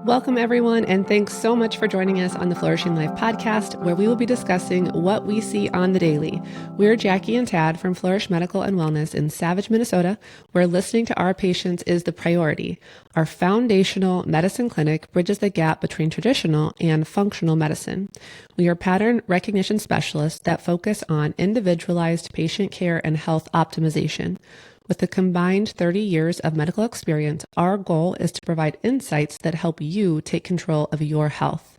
Welcome, everyone, and thanks so much for joining us on the Flourishing Life podcast, where we will be discussing what we see on the daily. We're Jackie and Tad from Flourish Medical and Wellness in Savage, Minnesota, where listening to our patients is the priority. Our foundational medicine clinic bridges the gap between traditional and functional medicine. We are pattern recognition specialists that focus on individualized patient care and health optimization. With a combined 30 years of medical experience, our goal is to provide insights that help you take control of your health.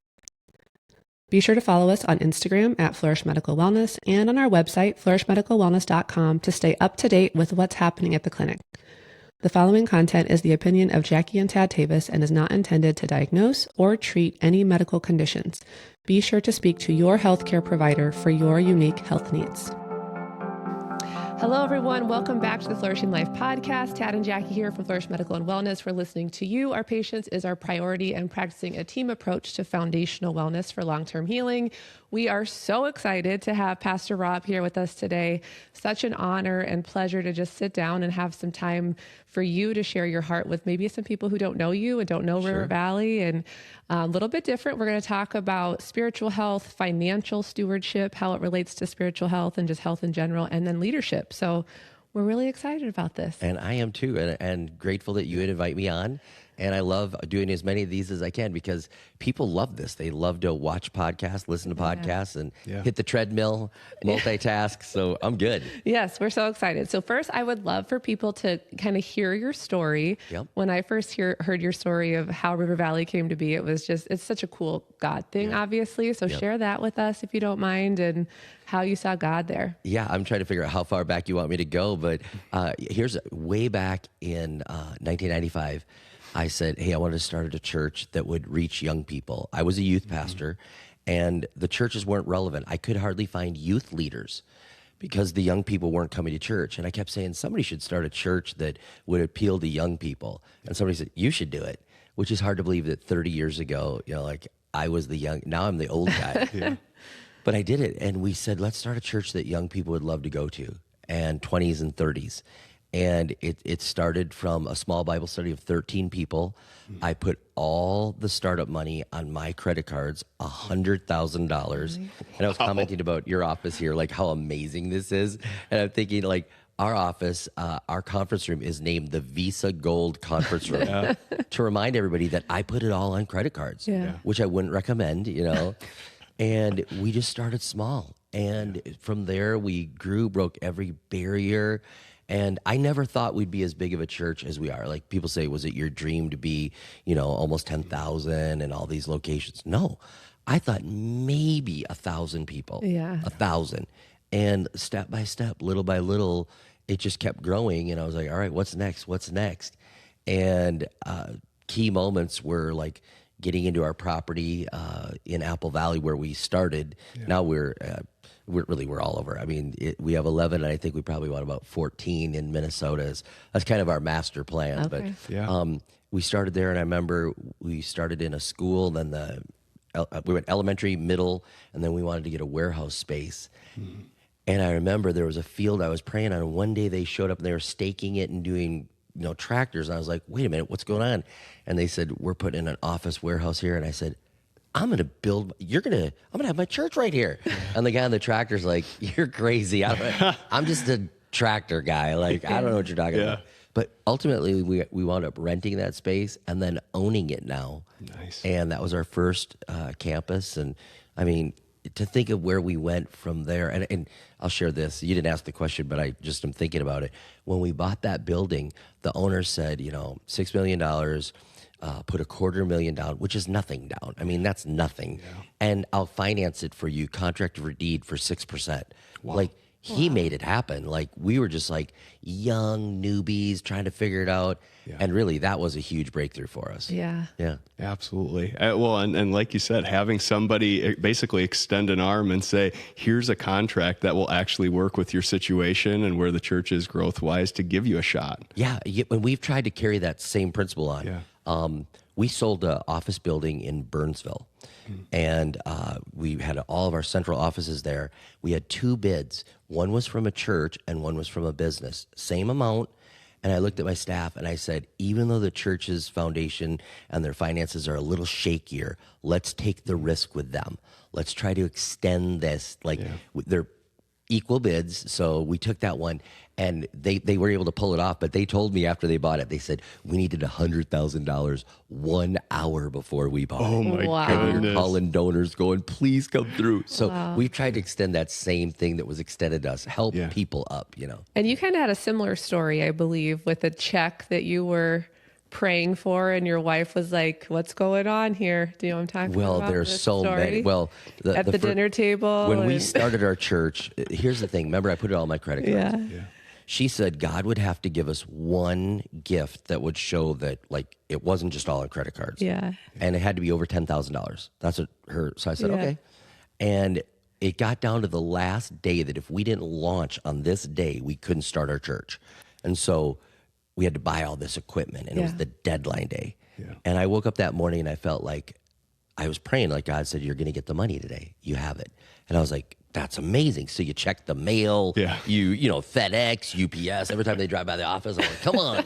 Be sure to follow us on Instagram at Flourish Medical Wellness and on our website, flourishmedicalwellness.com, to stay up to date with what's happening at the clinic. The following content is the opinion of Jackie and Tad Tewes and is not intended to diagnose or treat any medical conditions. Be sure to speak to your healthcare provider for your unique health needs. Hello, everyone. Welcome back to the Flourishing Life podcast. Tad and Jackie here from Flourish Medical and Wellness. We're listening to you. Our patients is our priority and practicing a team approach to foundational wellness for long-term healing. We are so excited to have Pastor Rob here with us today. Such an honor and pleasure to just sit down and have some time for you to share your heart with maybe some people who don't know you and don't know River Valley, and a little bit different. We're going to talk about spiritual health, financial stewardship, how it relates to spiritual health and just health in general, and then leadership. So we're really excited about this. And I am too, and grateful that you would invite me on. And I love doing as many of these as I can because people love this. They love to watch podcasts, listen to podcasts, and hit the treadmill, multitask. So I'm good. Yes, we're so excited. So first, I would love for people to kind of hear your story. Yep. When I first heard your story of how River Valley came to be, it's such a cool God thing, obviously. So share that with us if you don't mind, and how you saw God there. Yeah, I'm trying to figure out how far back you want me to go. But here's way back in 1995. I said, hey, I wanted to start a church that would reach young people. I was a youth pastor, and the churches weren't relevant. I could hardly find youth leaders because the young people weren't coming to church. And I kept saying, somebody should start a church that would appeal to young people. And somebody said, you should do it, which is hard to believe that 30 years ago, like I was the young, now I'm the old guy. But I did it. And we said, let's start a church that young people would love to go to, and 20s and 30s. And it started from a small Bible study of 13 people. I put all the startup money on my credit cards, $100,000. And I was commenting about your office here, like how amazing this is. And I'm thinking, like, our office, our conference room is named the Visa Gold Conference Room to remind everybody that I put it all on credit cards, which I wouldn't recommend, And we just started small. And from there, we grew, broke every barrier. And I never thought we'd be as big of a church as we are. Like people say, was it your dream to be, almost 10,000 and all these locations? No, I thought maybe 1,000 people, 1,000. And step by step, little by little, it just kept growing. And I was like, all right, what's next? What's next? And key moments were like getting into our property in Apple Valley where we started. Now we're all over. I mean, we have 11, and I think we probably want about 14 in Minnesota. That's kind of our master plan. Okay. But we started there, and I remember we started in a school, then we went elementary, middle, and then we wanted to get a warehouse space. Mm-hmm. And I remember there was a field I was praying on, and one day they showed up, and they were staking it and doing tractors. And I was like, wait a minute, what's going on? And they said, we're putting in an office warehouse here. And I said, I'm going to have my church right here. And the guy on the tractor's like, you're crazy. I'm just a tractor guy. Like, I don't know what you're talking about. But ultimately, we wound up renting that space and then owning it now. Nice. And that was our first campus. And I mean, to think of where we went from there, and I'll share this. You didn't ask the question, but I just am thinking about it. When we bought that building, the owner said, $6 million, put $250,000 down, which is nothing down. I mean, that's nothing. Yeah. And I'll finance it for you, contract for deed for 6%. Wow. Like, he made it happen. Like, we were just like young newbies trying to figure it out. Yeah. And really, that was a huge breakthrough for us. Yeah. Yeah. Absolutely. And like you said, having somebody basically extend an arm and say, here's a contract that will actually work with your situation and where the church is growth-wise to give you a shot. Yeah. And we've tried to carry that same principle on. Yeah. We sold an office building in Burnsville, and we had all of our central offices there. We had two bids. One was from a church and one was from a business. Same amount, And I looked at my staff and I said, even though the church's foundation and their finances are a little shakier, let's take the risk with them. Let's try to extend this. They're equal bids. So we took that one, and they were able to pull it off. But they told me after they bought it, they said, we needed $100,000 1 hour before we bought it. Oh my Wow. And goodness. you're calling donors going, please come through. So we've tried to extend that same thing that was extended to us, help people up, And you kind of had a similar story, I believe, with a check that you were praying for, and your wife was like, what's going on here? Do you know what I'm talking about? Well, there's this so story? many. Well, At the dinner table. when we and- started our church, here's the thing. Remember, I put it all on my credit cards. Yeah. She said God would have to give us one gift that would show that it wasn't just all on credit cards. Yeah. And it had to be over $10,000. That's what so I said, Yeah. okay. And it got down to the last day that if we didn't launch on this day, we couldn't start our church. And so we had to buy all this equipment, and it was Yeah. the deadline day. And I woke up that morning and I felt like I was praying, like God said, you're going to get the money today. You have it. And I was like, that's amazing. So you check the mail, you know, FedEx, UPS, every time they drive by the office, I'm like, come on.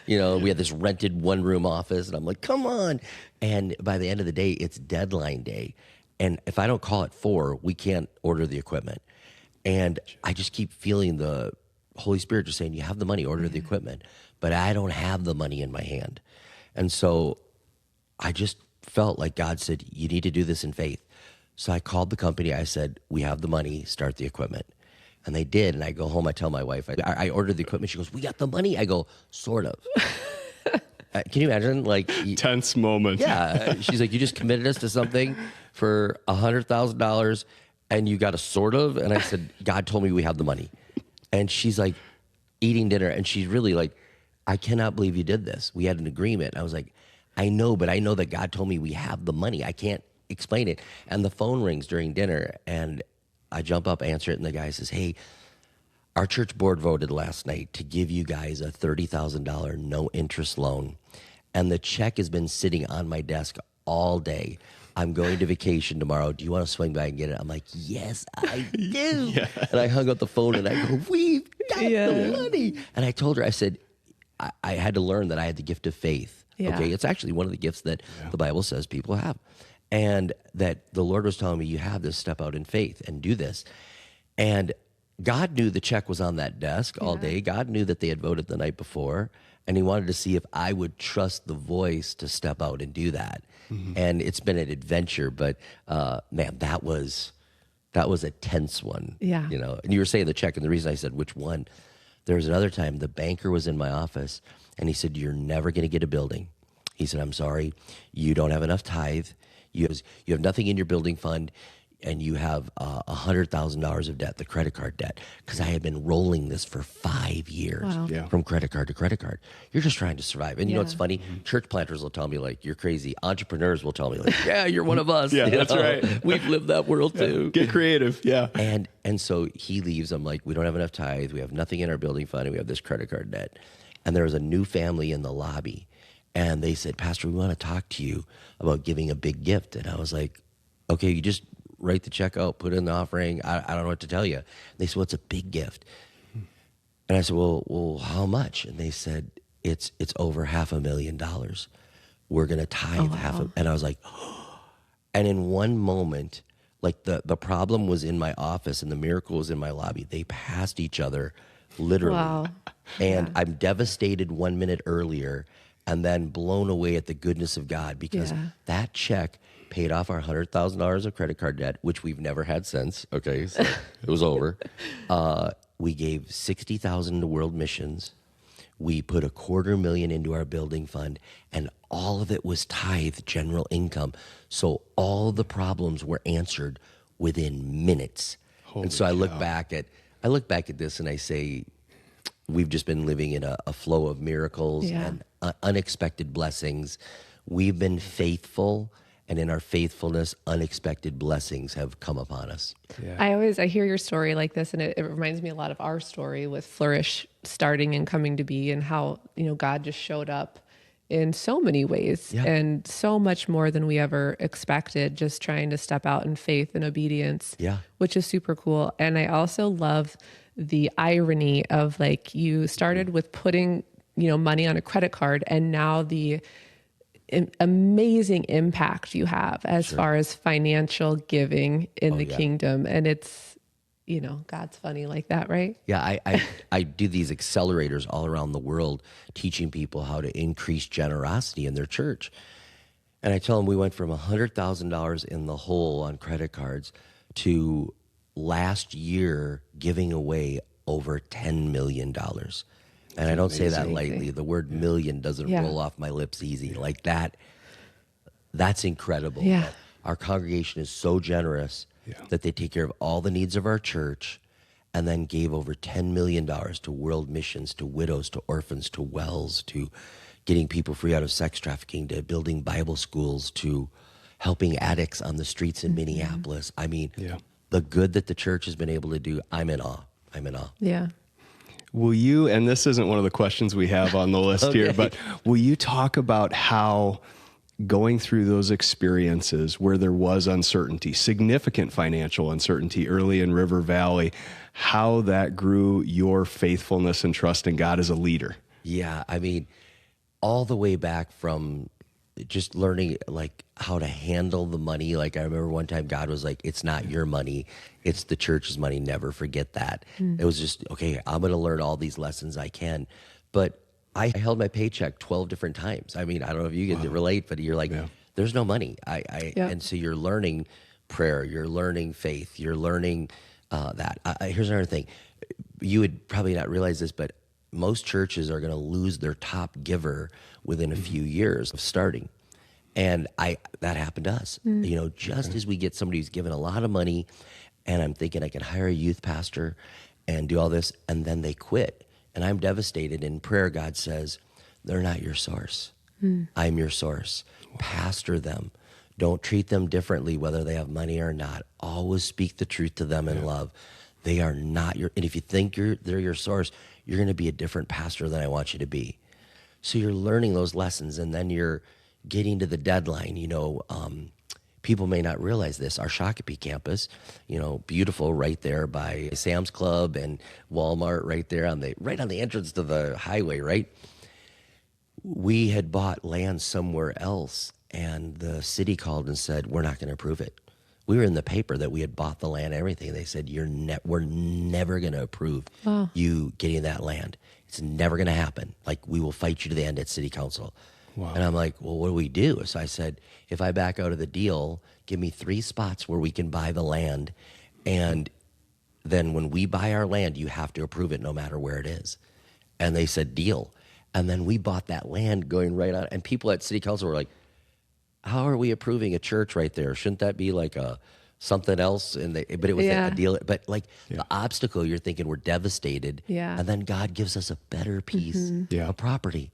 We had this rented 1-room office, and I'm like, come on. And by the end of the day, it's deadline day. And if I don't call at 4, we can't order the equipment. And I just keep feeling the Holy Spirit just saying, you have the money, order the equipment. But I don't have the money in my hand. And so I just felt like God said, you need to do this in faith. So I called the company. I said, we have the money, start the equipment. And they did. And I go home, I tell my wife, I ordered the equipment. She goes, we got the money? I go, sort of. Can you imagine? Tense moment. Yeah. She's like, you just committed us to something for $100,000 and you got a sort of? And I said, God told me we have the money. And she's like eating dinner, and she's really like, I cannot believe you did this. We had an agreement. I was like, I know, but I know that God told me we have the money. I can't explain it. And the phone rings during dinner, and I jump up, answer it, and the guy says, hey, our church board voted last night to give you guys a $30,000 no interest loan. And the check has been sitting on my desk all day. I'm going to vacation tomorrow. Do you want to swing by and get it? I'm like, yes, I do. And I hung up the phone and I go, we've got the money. And I told her, I said, I had to learn that I had the gift of faith. Yeah. Okay. It's actually one of the gifts that the Bible says people have. And that the Lord was telling me, you have this, step out in faith and do this. And God knew the check was on that desk all day. God knew that they had voted the night before. And he wanted to see if I would trust the voice to step out and do that. And it's been an adventure, but man, that was a tense one. Yeah. And you were saying the check, and the reason I said which one, there was another time the banker was in my office, and he said, you're never going to get a building. He said, I'm sorry, you don't have enough tithe. You have nothing in your building fund, and you have $100,000 of debt, the credit card debt, because I had been rolling this for 5 years from credit card to credit card. You're just trying to survive. And you know what's funny? Church planters will tell me, like, you're crazy. Entrepreneurs will tell me, like, yeah, you're one of us. That's right. We've lived that world too. Get creative. Yeah. And so he leaves. I'm like, we don't have enough tithe. We have nothing in our building fund, and we have this credit card debt. And there was a new family in the lobby, and they said, Pastor, we want to talk to you about giving a big gift. And I was like, okay, you just write the check out, put in the offering. I don't know what to tell you. And they said, well, it's a big gift. And I said, well, how much? And they said, it's over $500,000. We're going to tithe half of, and I was like, oh. And in one moment, like the problem was in my office and the miracle was in my lobby. They passed each other literally. Wow. And I'm devastated 1 minute earlier and then blown away at the goodness of God, because that check paid off our $100,000 of credit card debt, which we've never had since. Okay, so it was over. We gave $60,000 to World Missions. We put $250,000 into our building fund, and all of it was tithe, general income. So all the problems were answered within minutes. And so I look back at this and I say, we've just been living in a flow of miracles and unexpected blessings. We've been faithful, and in our faithfulness, unexpected blessings have come upon us. I hear your story like this, and it reminds me a lot of our story with Flourish starting and coming to be, and how, God just showed up in so many ways and so much more than we ever expected, just trying to step out in faith and obedience, which is super cool. And I also love the irony of, like, you started with putting money on a credit card, and now the amazing impact you have as far as financial giving in the kingdom. And it's, God's funny like that, right? Yeah, I do these accelerators all around the world, teaching people how to increase generosity in their church. And I tell them we went from $100,000 in the hole on credit cards to last year giving away over $10 million. And I don't say that lightly. The word million doesn't roll off my lips easy. Like that's incredible. Yeah. Our congregation is so generous that they take care of all the needs of our church, and then gave over $10 million to world missions, to widows, to orphans, to wells, to getting people free out of sex trafficking, to building Bible schools, to helping addicts on the streets in Minneapolis. I mean, the good that the church has been able to do, I'm in awe. Yeah. Will you, and this isn't one of the questions we have on the list here, but will you talk about how going through those experiences where there was uncertainty, significant financial uncertainty early in River Valley, how that grew your faithfulness and trust in God as a leader? Yeah, I mean, all the way back from just learning like how to handle the money. Like I remember one time God was like, it's not your money, it's the church's money. Never forget that. It was just, okay, I'm going to learn all these lessons I can. But I held my paycheck 12 different times. I mean, I don't know if you can relate, but you're like, there's no money. And so you're learning prayer, you're learning faith, you're learning that. Here's another thing. You would probably not realize this, but most churches are going to lose their top giver within a few years of starting. And that happened to us. Just as we get somebody who's given a lot of money, and I'm thinking I can hire a youth pastor and do all this, and then they quit. And I'm devastated. In prayer, God says, they're not your source. I'm your source. Pastor them. Don't treat them differently, whether they have money or not. Always speak the truth to them in love. They are not your, and if you think they're your source, you're going to be a different pastor than I want you to be. So you're learning those lessons, and then you're getting to the deadline. People may not realize this. Our Shakopee campus, beautiful, right there by Sam's Club and Walmart, right there right on the entrance to the highway, right? We had bought land somewhere else, and the city called and said, we're not going to approve it. We were in the paper that we had bought the land and everything. They said, we're never going to approve you getting that land. It's never going to happen. Like, we will fight you to the end at city council. Wow. And I'm like, well, what do we do? So I said, if I back out of the deal, give me 3 spots where we can buy the land. And then when we buy our land, you have to approve it no matter where it is. And they said, deal. And then we bought that land going right on. And people at city council were like, how are we approving a church right there? Shouldn't that be like something else? But it was a deal. But the obstacle, you're thinking we're devastated. Yeah. And then God gives us a better piece of property.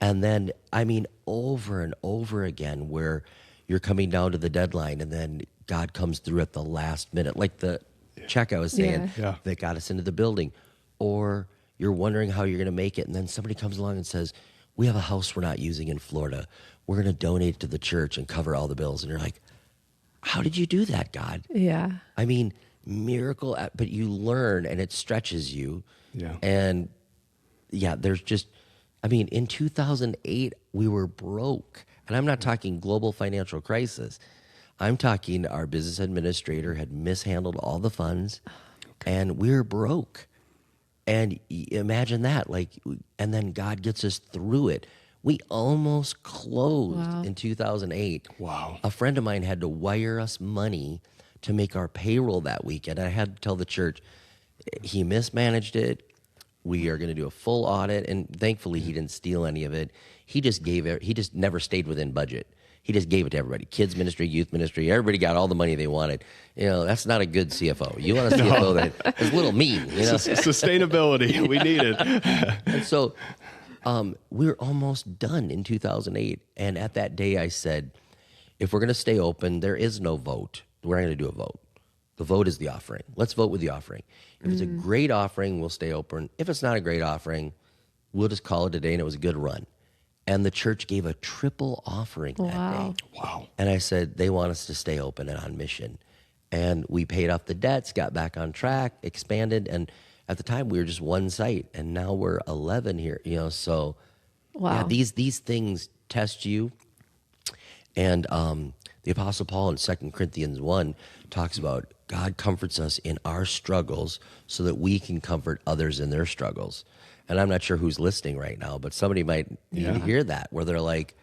And then, I mean, over and over again, where you're coming down to the deadline, and then God comes through at the last minute, like the check I was saying that got us into the building. Or you're wondering how you're going to make it, and then somebody comes along and says, we have a house we're not using in Florida. We're going to donate it to the church and cover all the bills. And you're like, how did you do that, God? Yeah. I mean, miracle, but you learn, and it stretches you. Yeah. And there's just, I mean, in 2008, we were broke. And I'm not talking global financial crisis. I'm talking our business administrator had mishandled all the funds, and we were broke. And imagine that, and then God gets us through it. We almost closed in 2008. Wow. A friend of mine had to wire us money to make our payroll that weekend. I had to tell the church, he mismanaged it. We are going to do a full audit, and thankfully he didn't steal any of it. He just gave it. He just never stayed within budget. He just gave it to everybody. Kids ministry, youth ministry, everybody got all the money they wanted. That's not a good CFO. You want a CFO that is a little mean. Sustainability, we need it. And so we were almost done in 2008. And at that day I said, if we're going to stay open, there is no vote. We're not going to do a vote. The vote is the offering. Let's vote with the offering. If it's a great offering, we'll stay open. If it's not a great offering, we'll just call it a day, and it was a good run. And the church gave a triple offering that day. Wow. And I said, they want us to stay open and on mission. And we paid off the debts, got back on track, expanded. And at the time we were just one site, and now we're 11 here. So Wow. yeah, these things test you. And the Apostle Paul in 2 Corinthians 1 talks about God comforts us in our struggles so that we can comfort others in their struggles. And I'm not sure who's listening right now, but somebody might need to hear that, where they're like,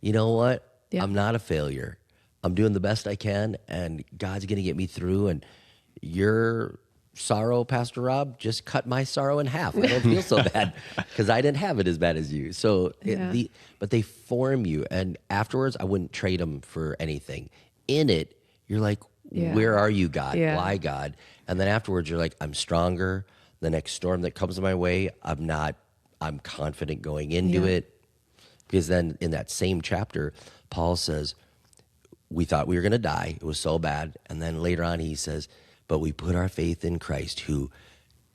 you know what? Yeah. I'm not a failure. I'm doing the best I can, and God's going to get me through. And your sorrow, Pastor Rob, just cut my sorrow in half. I don't feel so bad because I didn't have it as bad as you. So, but they form you. And afterwards, I wouldn't trade them for anything. In it, you're like, where are you, God? Yeah. Why, God? And then afterwards, you're like, I'm stronger. The next storm that comes my way, I'm confident going into it. Because then in that same chapter, Paul says, we thought we were going to die. It was so bad. And then later on, he says, but we put our faith in Christ, who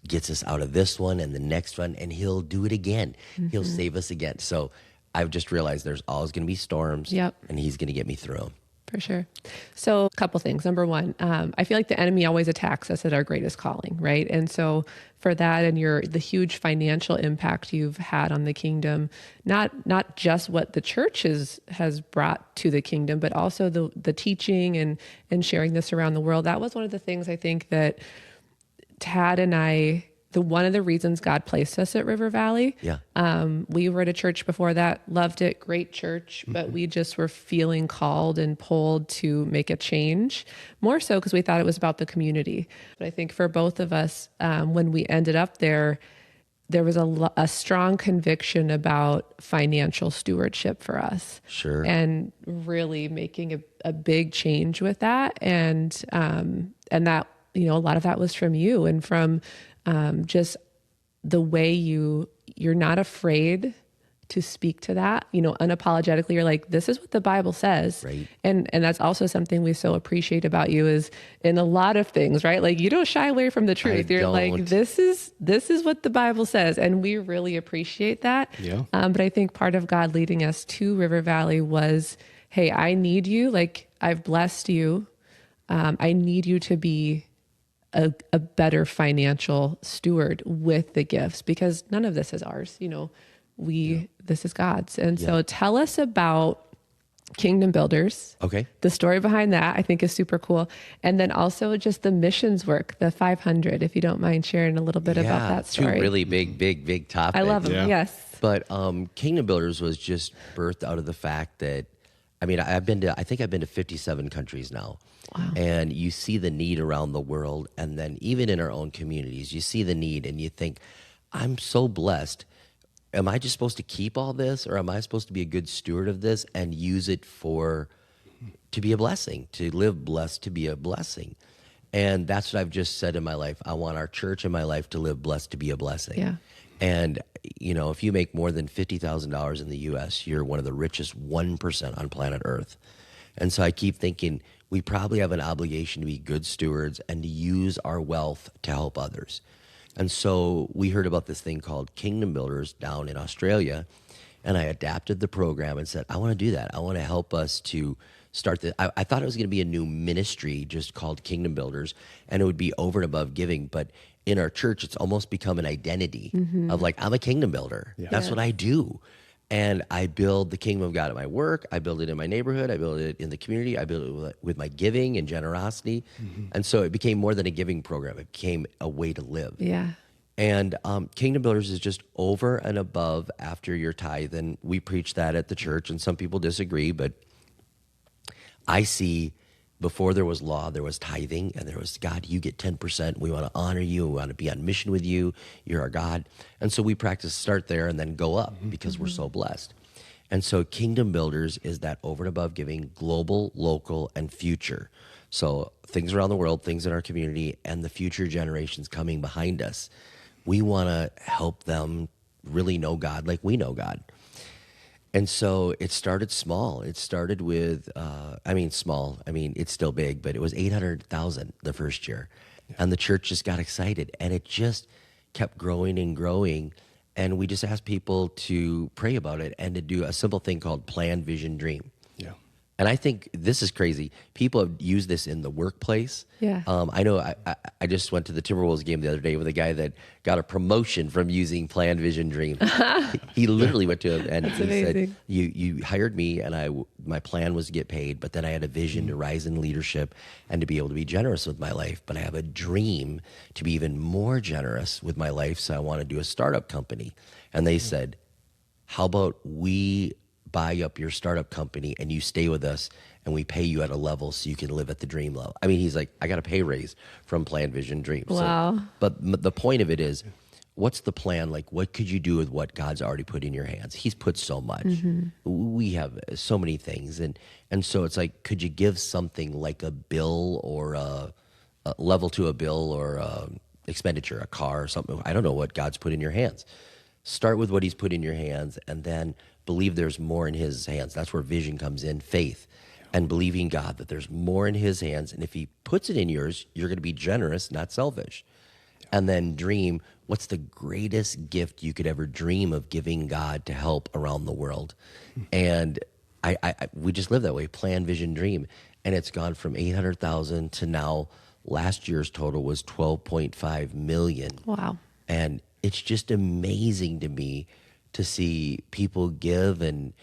gets us out of this one and the next one, and he'll do it again. He'll save us again. So I've just realized there's always going to be storms, and he's going to get me through them. For sure. So a couple things. Number one, I feel like the enemy always attacks us at our greatest calling, right? And so for that and the huge financial impact you've had on the kingdom, not just what the church has brought to the kingdom, but also the teaching and sharing this around the world. That was one of the things I think that Tad and I, one of the reasons God placed us at River Valley. Yeah. We were at a church before that, loved it, great church, but we just were feeling called and pulled to make a change, more so because we thought it was about the community. But I think for both of us, when we ended up there was a strong conviction about financial stewardship for us. Sure. And really making a big change with that. And that, a lot of that was from you and from just the way you're not afraid to speak to that, unapologetically. You're like, this is what the Bible says. Right. And that's also something we so appreciate about you is in a lot of things, right? Like you don't shy away from the truth. You're like, this is what the Bible says. And we really appreciate that. Yeah. But I think part of God leading us to River Valley was, hey, I need you. Like I've blessed you. I need you to be a better financial steward with the gifts, because none of this is ours. This is God's. And so tell us about Kingdom Builders. Okay. The story behind that I think is super cool. And then also just the missions work, the 500, if you don't mind sharing a little bit about that story. Two really big topics. I love them. Yeah. Yes. But Kingdom Builders was just birthed out of the fact that, I've been to 57 countries now. Wow. And you see the need around the world, and then even in our own communities, you see the need and you think, I'm so blessed. Am I just supposed to keep all this, or am I supposed to be a good steward of this and use it to be a blessing, to live blessed, to be a blessing? And that's what I've just said in my life. I want our church and my life to live blessed, to be a blessing. Yeah. And, if you make more than $50,000 in the U.S., you're one of the richest 1% on planet Earth. And so I keep thinking we probably have an obligation to be good stewards and to use our wealth to help others. And so we heard about this thing called Kingdom Builders down in Australia, and I adapted the program and said, I want to do that. I want to help us to start this. I thought it was going to be a new ministry just called Kingdom Builders, and it would be over and above giving. But in our church, it's almost become an identity of like, I'm a kingdom builder. Yeah. That's what I do. And I build the kingdom of God at my work. I build it in my neighborhood. I build it in the community. I build it with my giving and generosity. And so it became more than a giving program. It became a way to live. Yeah. And Kingdom Builders is just over and above after your tithe. And we preach that at the church, and some people disagree, but I see before there was law, there was tithing, and there was, God, you get 10%. We want to honor you. We want to be on mission with you. You're our God. And so we practice start there and then go up because we're so blessed. And so Kingdom Builders is that over and above giving, global, local, and future. So things around the world, things in our community, and the future generations coming behind us. We want to help them really know God like we know God. And so it started small. It started with, small. It's still big, but it was 800,000 the first year. Yeah. And the church just got excited, and it just kept growing and growing. And we just asked people to pray about it and to do a simple thing called plan, vision, dream. Yeah. And I think this is crazy. People have used this in the workplace. Yeah. I know I just went to the Timberwolves game the other day with a guy that got a promotion from using Plan, Vision, Dream. He literally went to him and he said, you hired me and my plan was to get paid, but then I had a vision to rise in leadership and to be able to be generous with my life. But I have a dream to be even more generous with my life, so I want to do a startup company. And they said, how about we buy up your startup company and you stay with us and we pay you at a level so you can live at the dream level. I mean, he's like, I got a pay raise from Plan, Vision, Dream. Wow. So, but the point of it is, what's the plan? Like, what could you do with what God's already put in your hands? He's put so much. We have so many things. And so it's like, could you give something like a bill or a level to a bill or expenditure, a car or something? I don't know what God's put in your hands. Start with what he's put in your hands and then believe there's more in his hands. That's where vision comes in, faith, and believing God that there's more in his hands. And if he puts it in yours, you're going to be generous, not selfish. And then dream, what's the greatest gift you could ever dream of giving God to help around the world? And we just live that way, plan, vision, dream. And it's gone from 800,000 to now last year's total was 12.5 million. Wow. And it's just amazing to me to see people give, and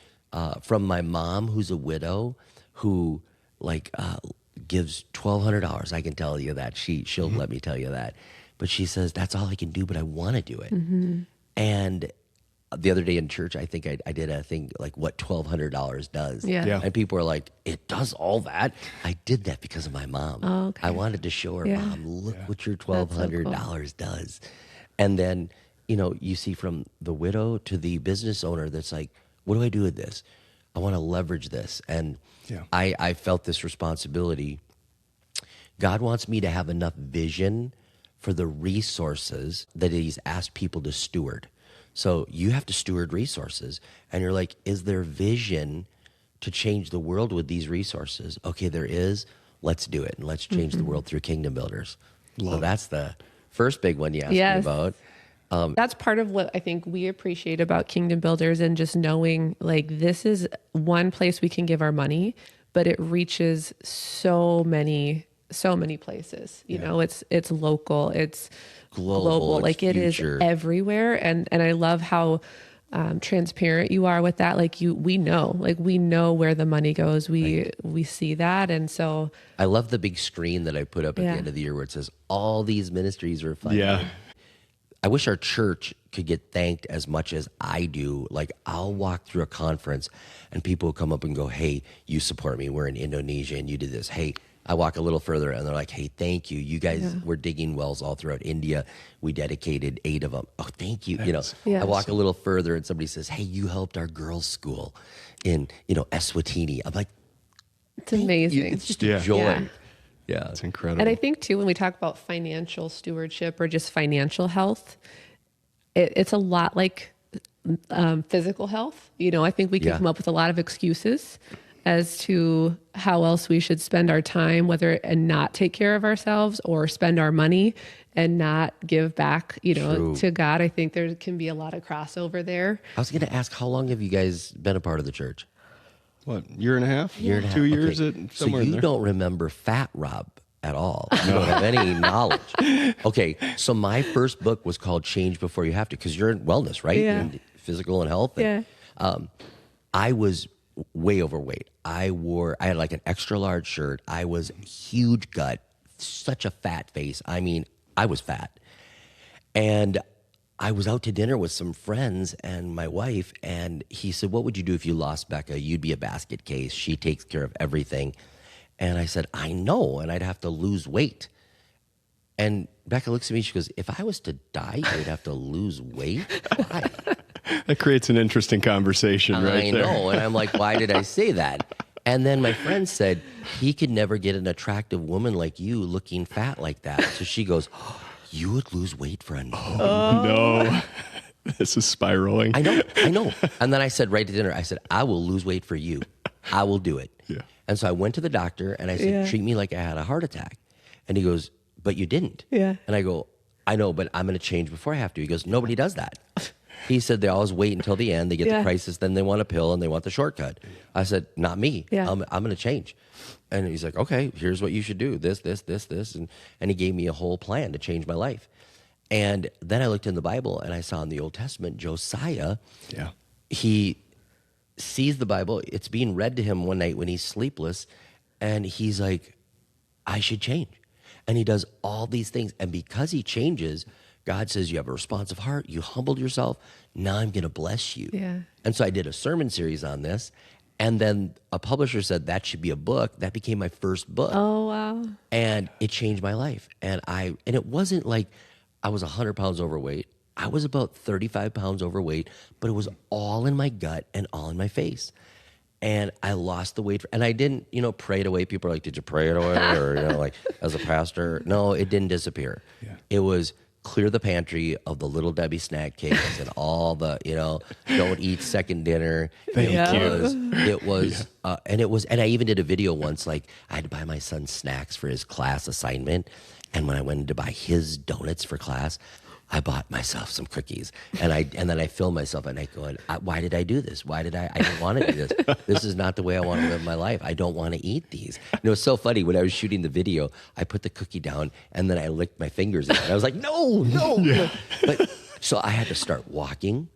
from my mom, who's a widow, who gives $1,200. I can tell you that she'll let me tell you that, but she says that's all I can do, but I want to do it. And the other day in church, I think I did a thing like what $1,200 does. Yeah. And people are like, it does all that? I did that because of my mom. Oh, okay. I wanted to show her, Mom, look what your $1,200 does. And then, you see from the widow to the business owner that's like, what do I do with this? I want to leverage this. And I felt this responsibility. God wants me to have enough vision for the resources that he's asked people to steward. So you have to steward resources. And you're like, is there vision to change the world with these resources? Okay, there is. Let's do it. And let's change the world through kingdom builders. So that's the first big one you asked me about. That's part of what I think we appreciate about Kingdom Builders, and just knowing like this is one place we can give our money, but it reaches so many places. You know, it's local, it's global, it's like it future. Is everywhere. And I love how transparent you are with that. Like we know where the money goes. We see that. And so I love the big screen that I put up at the end of the year where it says all these ministries are funded. Yeah. I wish our church could get thanked as much as I do. Like I'll walk through a conference and people will come up and go, hey, you support me. We're in Indonesia and you did this. Hey, I walk a little further and they're like, hey, thank you. You guys were digging wells all throughout India. We dedicated 8 of them. Oh, thank you. I walk a little further and somebody says, hey, you helped our girls' school in, Eswatini. I'm like, it's amazing. It's just a joy. Yeah, it's incredible. And I think too, when we talk about financial stewardship or just financial health, it's a lot like physical health. I think we can come up with a lot of excuses as to how else we should spend our time, and not take care of ourselves or spend our money and not give back, to God. I think there can be a lot of crossover there. I was going to ask, how long have you guys been a part of the church? What, year and a half? 2 years? Okay. Somewhere so in you there. don't remember Fat Rob at all. You don't have any knowledge. Okay, so my first book was called Change Before You Have to, because you're in wellness, right? Yeah. You're in physical and health. And, I was way overweight. I had like an extra large shirt. I was huge gut, such a fat face. I mean, I was fat. And I was out to dinner with some friends and my wife, and he said, what would you do if you lost Becca? You'd be a basket case. She takes care of everything. And I said, I know, and I'd have to lose weight. And Becca looks at me, she goes, if I was to die, you'd have to lose weight? Why? That creates an interesting conversation right there. I know, and I'm like, why did I say that? And then my friend said, he could never get an attractive woman like you looking fat like that. So she goes, you would lose weight for a nickel. No, this is spiraling. I know. And then I said right to dinner, I said, I will lose weight for you. I will do it. Yeah. And so I went to the doctor and I said, treat me like I had a heart attack. And he goes, but you didn't. Yeah. And I go, I know, but I'm going to change before I have to. He goes, nobody does that. He said they always wait until the end. They get the crisis, then they want a pill and they want the shortcut. I said, not me. Yeah. I'm going to change. And he's like, okay, here's what you should do. This. And he gave me a whole plan to change my life. And then I looked in the Bible and I saw in the Old Testament, Josiah, he sees the Bible. It's being read to him one night when he's sleepless. And he's like, I should change. And he does all these things. And because he changes, God says, you have a responsive heart. You humbled yourself. Now I'm going to bless you. Yeah. And so I did a sermon series on this. And then a publisher said that should be a book. That became my first book. Oh, wow. And it changed my life. And it wasn't like I was 100 pounds overweight. I was about 35 pounds overweight, but it was all in my gut and all in my face. And I lost the weight. And I didn't, pray it away. People are like, did you pray it away? Or, like as a pastor? No, it didn't disappear. Yeah. It was clear the pantry of the Little Debbie snack cakes and all the, don't eat second dinner. Thank you. And I even did a video once, like I had to buy my son snacks for his class assignment. And when I went to buy his donuts for class, I bought myself some cookies, and then I filmed myself, and I go, why did I do this? I didn't want to do this. This is not the way I want to live my life. I don't want to eat these. It's so funny. When I was shooting the video, I put the cookie down, and then I licked my fingers in it. And I was like, no. Yeah. But so I had to start walking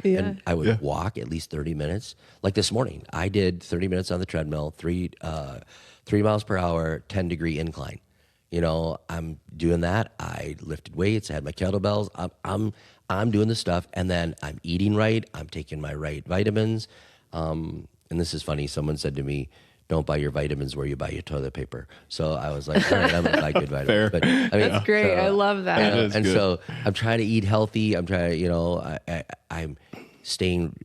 and I would walk at least 30 minutes. Like this morning, I did 30 minutes on the treadmill, 3 miles per hour, 10-degree incline. I'm doing that. I lifted weights. I had my kettlebells. I'm doing the stuff, and then I'm eating right. I'm taking my right vitamins. And this is funny. Someone said to me, "Don't buy your vitamins where you buy your toilet paper." So I was like, "All right, I'm gonna buy good vitamins." Fair. But That's great. I love that. And so I'm trying to eat healthy. I'm trying to, I'm staying.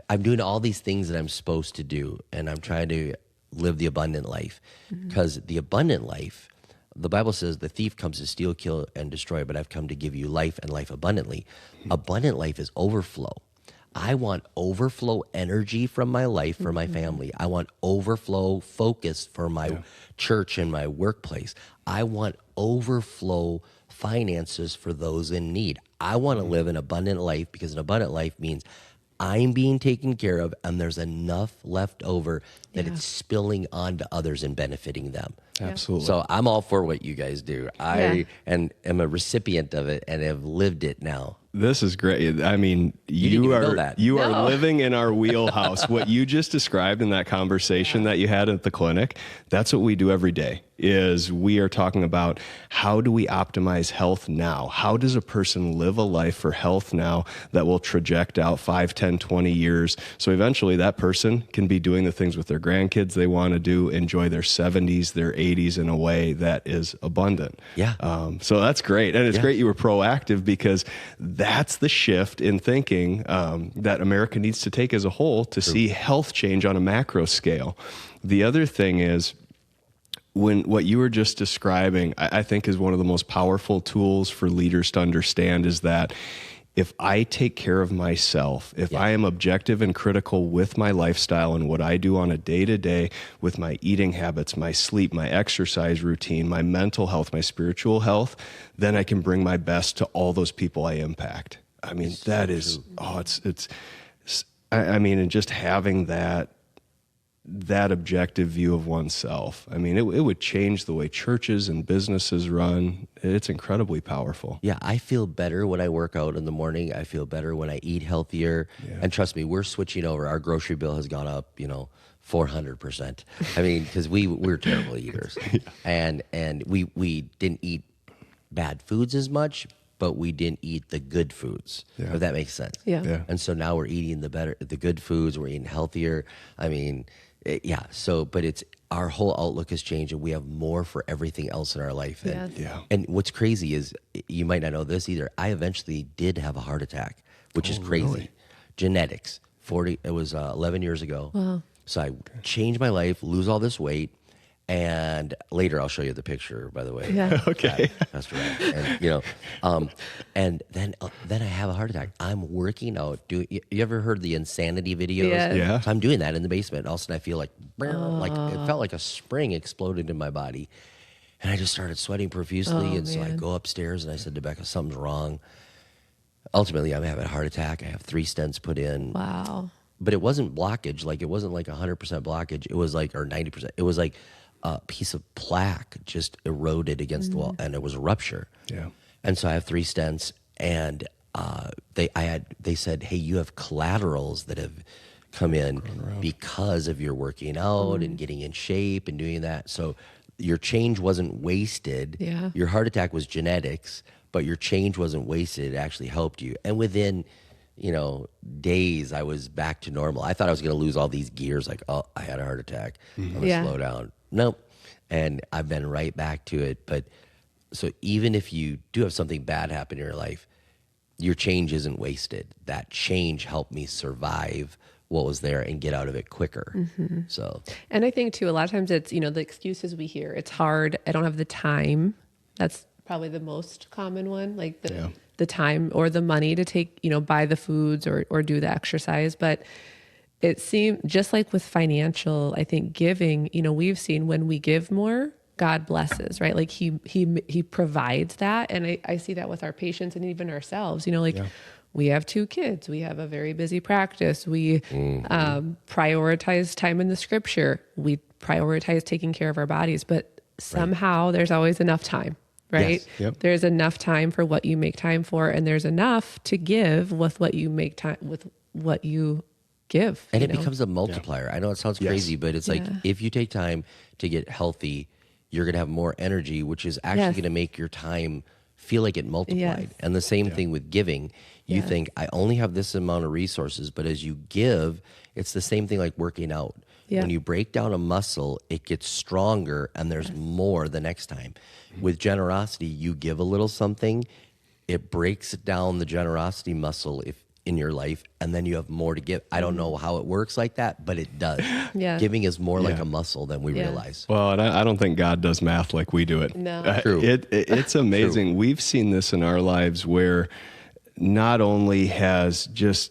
I'm doing all these things that I'm supposed to do, and I'm trying to live the abundant life, because the abundant life. The Bible says the thief comes to steal, kill, and destroy, but I've come to give you life and life abundantly. Abundant life is overflow. I want overflow energy from my life for my family. I want overflow focus for my church and my workplace. I want overflow finances for those in need. I want to live an abundant life, because an abundant life means I'm being taken care of, and there's enough left over that it's spilling onto others and benefiting them. Absolutely. So I'm all for what you guys do. I am a recipient of it and have lived it now. This is great. I mean, you are living in our wheelhouse. What you just described in that conversation that you had at the clinic, that's what we do every day. Is we are talking about how do we optimize health now? How does a person live a life for health now that will traject out 5, 10, 20 years? So eventually that person can be doing the things with their grandkids they want to do, enjoy their 70s, their 80s in a way that is abundant. Yeah. So that's great. And it's great you were proactive, because that's the shift in thinking that America needs to take as a whole to see health change on a macro scale. The other thing is, what you were just describing, I think is one of the most powerful tools for leaders to understand, is that if I take care of myself, if I am objective and critical with my lifestyle and what I do on a day-to-day with my eating habits, my sleep, my exercise routine, my mental health, my spiritual health, then I can bring my best to all those people I impact. I mean, that is, and just having that objective view of oneself. I mean, it would change the way churches and businesses run. It's incredibly powerful. Yeah, I feel better when I work out in the morning. I feel better when I eat healthier. Yeah. And trust me, we're switching over. Our grocery bill has gone up, 400%. I mean, because we're terrible eaters. And we didn't eat bad foods as much, but we didn't eat the good foods, if that makes sense. Yeah. And so now we're eating the good foods. We're eating healthier. I mean, but it's our whole outlook has changed, and we have more for everything else in our life. And what's crazy is, you might not know this either, I eventually did have a heart attack, which is crazy. Really? Genetics. It was 11 years ago. Wow. So I changed my life, lose all this weight. And later I'll show you the picture, by the way. Yeah. Okay. Pastor Rob. And then I have a heart attack. I'm working out. You ever heard the insanity videos? Yeah. So I'm doing that in the basement. And all of a sudden I feel like it felt like a spring exploded in my body. And I just started sweating profusely. So I go upstairs and I said to Becca, something's wrong. ultimately, I'm having a heart attack. I have 3 stents put in. Wow. But it wasn't blockage. Like, it wasn't like 100% blockage. It was like, or 90%. It was like a piece of plaque just eroded against the wall, and it was a rupture. Yeah. And so I have 3 stents, and they said, hey, you have collaterals that have come in because of your working out and getting in shape and doing that. So your change wasn't wasted. Yeah. Your heart attack was genetics, but your change wasn't wasted. It actually helped you. And within days, I was back to normal. I thought I was going to lose all these gears. Like, oh, I had a heart attack. I'm going to slow down. Nope. And I've been right back to it. But so even if you do have something bad happen in your life, your change isn't wasted. That change helped me survive what was there and get out of it quicker. So, And I think too, a lot of times it's, the excuses we hear. It's hard. I don't have the time. That's probably the most common one. Like the time or the money to take, buy the foods or do the exercise. But it seemed just like with financial, I think giving, we've seen when we give more, God blesses, right? Like he provides that. And I see that with our patients and even ourselves, we have 2 kids, we have a very busy practice. We prioritize time in the scripture. We prioritize taking care of our bodies, but somehow there's always enough time. Right? Yes. Yep. There's enough time for what you make time for, and there's enough to give with what you make time with what you give. And it becomes a multiplier. Yeah. I know it sounds crazy, but it's like if you take time to get healthy, you're going to have more energy, which is actually going to make your time feel like it multiplied. And the same thing with giving. You think, I only have this amount of resources, but as you give, it's the same thing like working out. When you break down a muscle, it gets stronger and there's more the next time. With generosity, you give a little something, it breaks down the generosity muscle in your life, and then you have more to give. I don't know how it works like that, but it does. Giving is more like a muscle than we realize. Well, and I don't think God does math like we do it. No. True. It's amazing. We've seen this in our lives where not only has just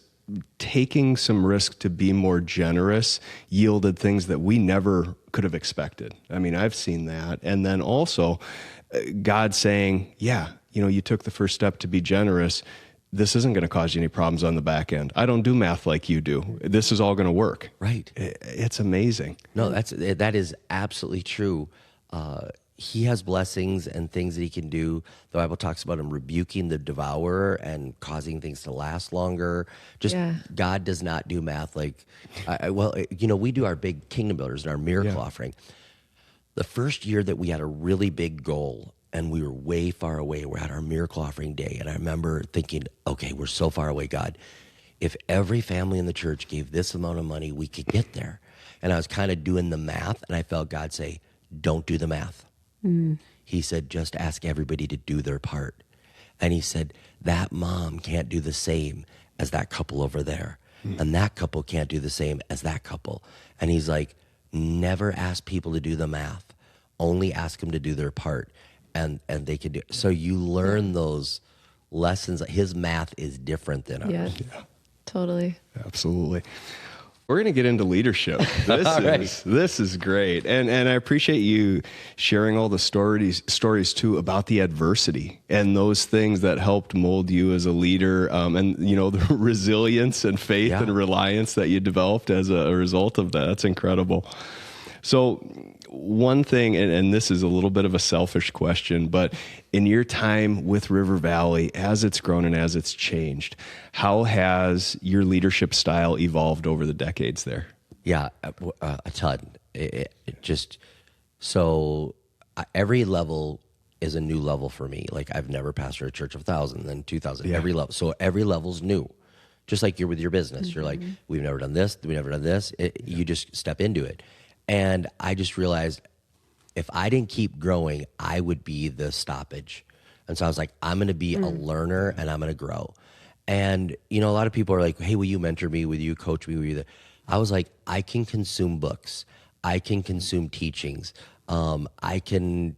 taking some risk to be more generous yielded things that we never could have expected. I mean, I've seen that. And then also God saying, you took the first step to be generous. This isn't going to cause you any problems on the back end. I don't do math like you do. This is all going to work. Right. It's amazing. No, that is absolutely true. He has blessings and things that he can do. The Bible talks about him rebuking the devourer and causing things to last longer. God does not do math like, we do our big kingdom builders and our miracle offering. The first year that we had a really big goal and we were way far away, we're at our miracle offering day. And I remember thinking, okay, we're so far away, God. If every family in the church gave this amount of money, we could get there. And I was kind of doing the math, and I felt God say, don't do the math. He said, just ask everybody to do their part. And he said, that mom can't do the same as that couple over there. And that couple can't do the same as that couple. And he's like, never ask people to do the math. Only ask them to do their part. And they can do it. So you learn those lessons. His math is different than ours. Yeah, totally. Absolutely. We're going to get into leadership. This is great. And I appreciate you sharing all the stories too about the adversity and those things that helped mold you as a leader, and the resilience and faith and reliance that you developed as a result of that. That's incredible. So one thing, and this is a little bit of a selfish question, but in your time with River Valley, as it's grown and as it's changed, how has your leadership style evolved over the decades there? Yeah, a ton. Every level is a new level for me. Like, I've never pastored a church of 1,000, then 2,000, every level. So every level's new. Just like you're with your business. You're like, we've never done this, you just step into it. And I just realized if I didn't keep growing, I would be the stoppage. And so I was like, I'm going to be a learner and I'm going to grow. And, a lot of people are like, hey, will you mentor me? Will you coach me? Will you? I was like, I can consume books. I can consume teachings. I can,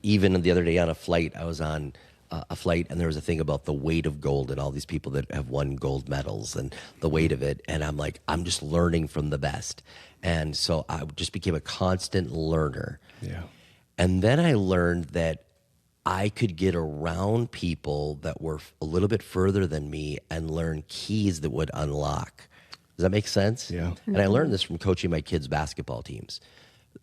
even the other day on a flight, I was on a flight and there was a thing about the weight of gold and all these people that have won gold medals and the weight of it. And I'm like, I'm just learning from the best. And so I just became a constant learner. Yeah. And then I learned that I could get around people that were a little bit further than me and learn keys that would unlock. Does that make sense? Yeah. And I learned this from coaching my kids' basketball teams.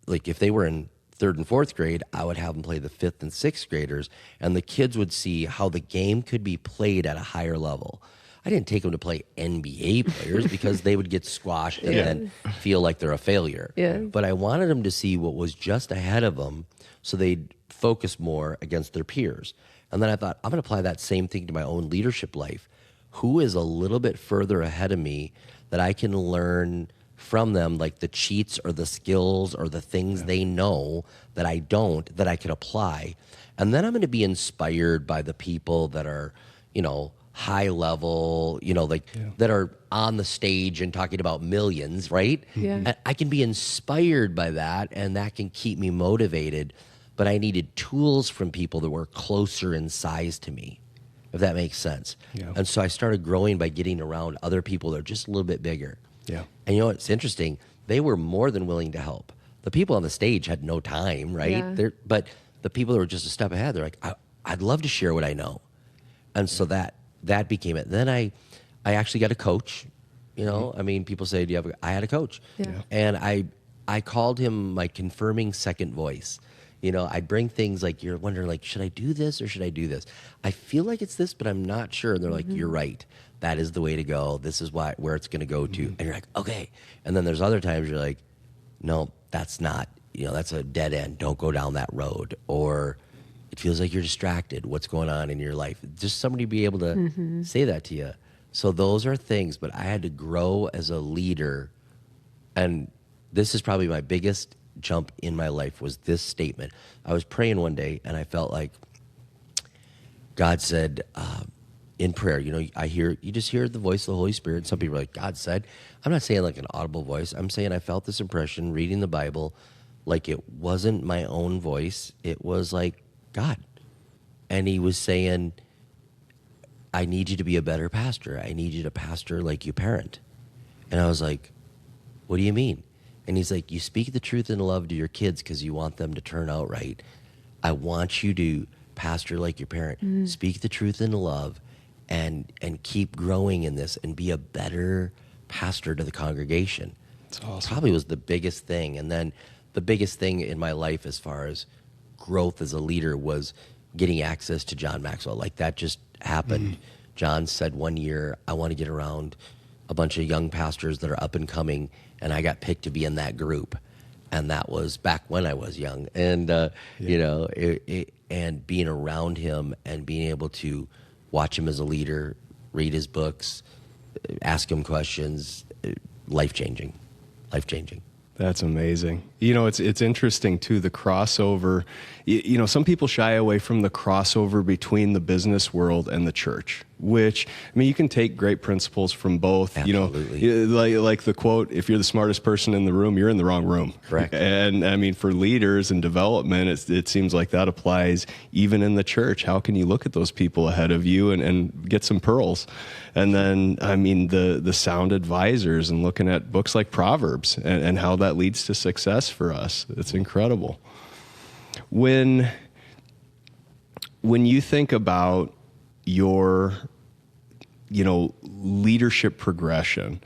Like if they were in third and fourth grade, I would have them play the fifth and sixth graders, and the kids would see how the game could be played at a higher level. I didn't take them to play NBA players because they would get squashed and then feel like they're a failure. Yeah. But I wanted them to see what was just ahead of them so they'd focus more against their peers. And then I thought, I'm going to apply that same thing to my own leadership life. Who is a little bit further ahead of me that I can learn from them, like the cheats or the skills or the things they know that I don't, that I could apply. And then I'm going to be inspired by the people that are, high level, that are on the stage and talking about millions, right? Yeah. And I can be inspired by that, and that can keep me motivated. But I needed tools from people that were closer in size to me, if that makes sense. Yeah. And so I started growing by getting around other people that are just a little bit bigger. Yeah. And it's interesting. They were more than willing to help. The people on the stage had no time, right? Yeah. But the people that were just a step ahead, they're like, I'd love to share what I know. And so that became it. Then I actually got a coach. I mean, people say, I had a coach. Yeah. And I called him my confirming second voice. I'd bring things like, you're wondering, like, should I do this or should I do this? I feel like it's this, but I'm not sure. And they're like, you're right. That is the way to go. This is where it's going to go to. And you're like, okay. And then there's other times you're like, no, that's not, that's a dead end. Don't go down that road. Or it feels like you're distracted. What's going on in your life? Just somebody be able to say that to you. So those are things, but I had to grow as a leader. And this is probably my biggest jump in my life was this statement. I was praying one day and I felt like God said, in prayer, you just hear the voice of the Holy Spirit. Some people are like, God said. I'm not saying like an audible voice. I'm saying I felt this impression reading the Bible like it wasn't my own voice. It was like God. And he was saying, I need you to be a better pastor. I need you to pastor like you parent. And I was like, what do you mean? And he's like, you speak the truth in love to your kids because you want them to turn out right. I want you to pastor like your parent. Speak the truth in love. And keep growing in this and be a better pastor to the congregation. That's awesome. Probably was the biggest thing. And then the biggest thing in my life as far as growth as a leader was getting access to John Maxwell. Like that just happened. John said one year, I want to get around a bunch of young pastors that are up and coming, and I got picked to be in that group. And that was back when I was young. And, and being around him and being able to watch him as a leader, read his books, ask him questions, life-changing. That's amazing. It's interesting too, the crossover. Some people shy away from the crossover between the business world and the church, which, I mean, you can take great principles from both. Absolutely. Like the quote, if you're the smartest person in the room, you're in the wrong room. Correct. And I mean, for leaders and development, it seems like that applies even in the church. How can you look at those people ahead of you and get some pearls? And then, I mean, the sound advisors and looking at books like Proverbs and how that leads to success for us. It's incredible. When you think about your, leadership progression,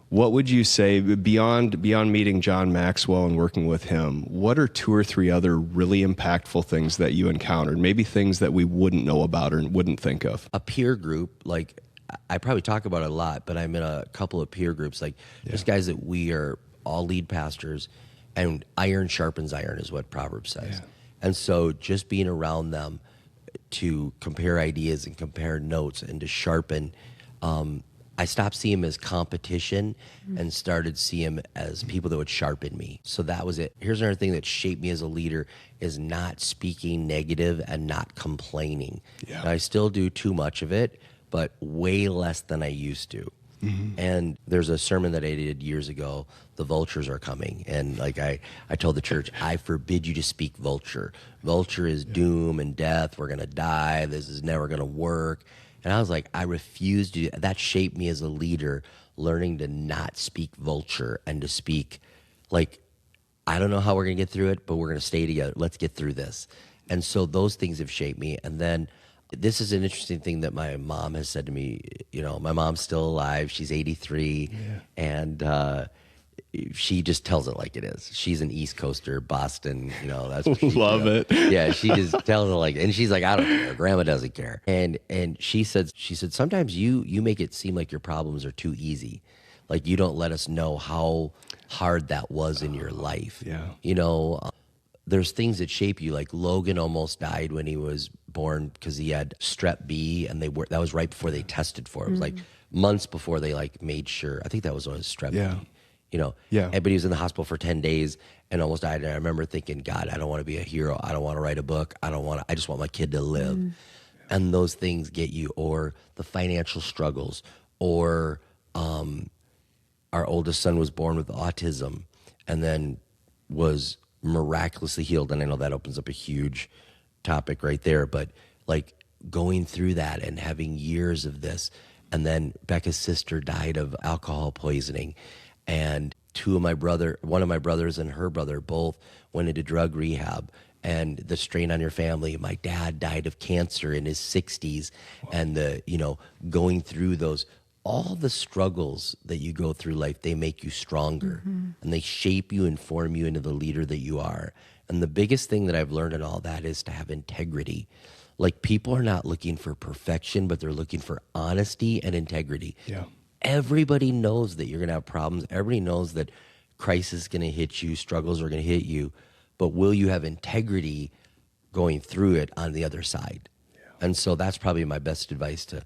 what would you say beyond meeting John Maxwell and working with him? What are 2 or 3 other really impactful things that you encountered? Maybe things that we wouldn't know about or wouldn't think of. A peer group, like I probably talk about it a lot, but I'm in a couple of peer groups, like just guys that we are all lead pastors, and iron sharpens iron is what Proverbs says. Yeah. And so just being around them to compare ideas and compare notes and to sharpen, I stopped seeing them as competition and started seeing them as people that would sharpen me. So that was it. Here's another thing that shaped me as a leader is not speaking negative and not complaining. Yeah. Now, I still do too much of it, but way less than I used to. And there's a sermon that I did years ago, the vultures are coming. And like I told the church, I forbid you to speak vulture. Vulture is doom and death. We're going to die. This is never going to work. And I was like, I refuse to. That shaped me as a leader, learning to not speak vulture and to speak like, I don't know how we're going to get through it, but we're going to stay together. Let's get through this. And so those things have shaped me. And then this is an interesting thing that my mom has said to me. You know, my mom's still alive. She's 83. And she just tells it like it is. She's an East Coaster, Boston, you know, that's what she Love it. Yeah, she just tells it like, and she's like, I don't care. Grandma doesn't care. And she said, sometimes you make it seem like your problems are too easy. Like you don't let us know how hard that was in your life. Yeah. You know, there's things that shape you. Like Logan almost died when he was born because he had strep B, and that was right before they tested for it. It was like months before they like made sure. I think that was when it was strep B. You know, but he was in the hospital for 10 days and almost died. And I remember thinking, God, I don't want to be a hero. I don't want to write a book. I just want my kid to live. And those things get you, or the financial struggles, or our oldest son was born with autism and then was miraculously healed. And I know that opens up a huge topic right there, but like going through that and having years of this. And then Becca's sister died of alcohol poisoning. And one of my brothers and her brother both went into drug rehab, and the strain on your family. My dad died of cancer in his 60s. And going through all the struggles that you go through life, they make you stronger, and they shape you and form you into the leader that you are. And the biggest thing that I've learned in all that is to have integrity. Like, people are not looking for perfection, but they're looking for honesty and integrity. Yeah. Everybody knows that you're going to have problems. Everybody knows that crisis is going to hit you, struggles are going to hit you. But will you have integrity going through it on the other side? Yeah. And so that's probably my best advice to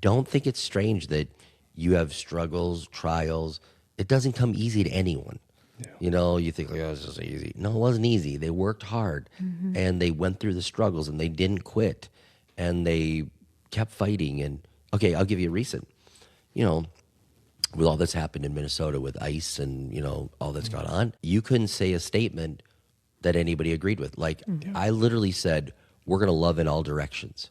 don't think it's strange that you have struggles, trials. It doesn't come easy to anyone. Yeah. You know, you think, like, oh, it's just easy. No, it wasn't easy. They worked hard, and they went through the struggles, and they didn't quit, and they kept fighting. And, okay, I'll give you a recent. You know, with all that's happened in Minnesota with ICE and, you know, all that's gone on, you couldn't say a statement that anybody agreed with. Like, I literally said, we're going to love in all directions.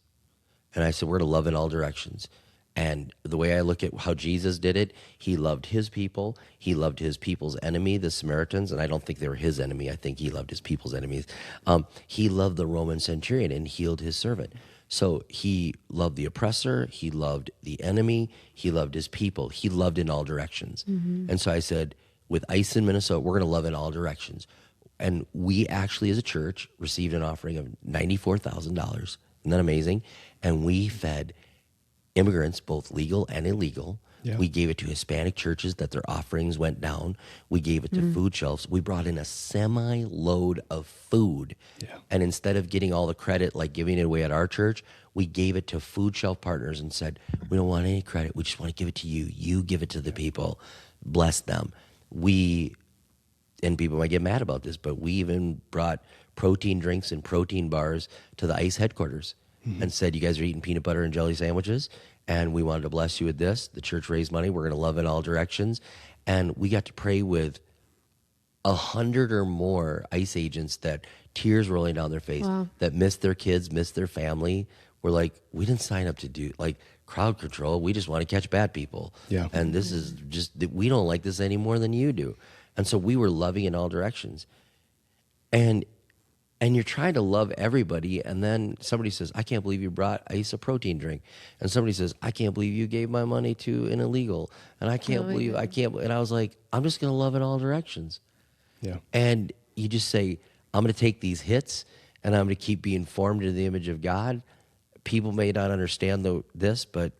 And I said, we're going to love in all directions. And the way I look at how Jesus did it, he loved his people. He loved his people's enemy, the Samaritans. And I don't think they were his enemy. I think he loved his people's enemies. He loved the Roman centurion and healed his servant. So he loved the oppressor. He loved the enemy. He loved his people. He loved in all directions. And so I said, with ICE in Minnesota, we're going to love in all directions. And we actually, as a church, received an offering of $94,000. Isn't that amazing? And we fed immigrants, both legal and illegal. Yeah. We gave it to Hispanic churches that their offerings went down. We gave it to food shelves. We brought in a semi-load of food. Yeah. And instead of getting all the credit, like giving it away at our church, we gave it to food shelf partners and said, we don't want any credit. We just want to give it to you. You give it to the people. Bless them. And people might get mad about this, but we even brought protein drinks and protein bars to the ICE headquarters and said, you guys are eating peanut butter and jelly sandwiches, and we wanted to bless you with this. The church raised money. We're going to love in all directions. And we got to pray with 100 or more ICE agents that tears rolling down their face, that missed their kids, missed their family. We're like, we didn't sign up to do like crowd control. We just want to catch bad people. Yeah. And this is just, we don't like this any more than you do. And so we were loving in all directions. And you're trying to love everybody, and then somebody says, I can't believe you brought ICE a protein drink. And somebody says, I can't believe you gave my money to an illegal. And I can't believe. And I was like, I'm just going to love in all directions. Yeah. And you just say, I'm going to take these hits, and I'm going to keep being formed in the image of God. People may not understand this, but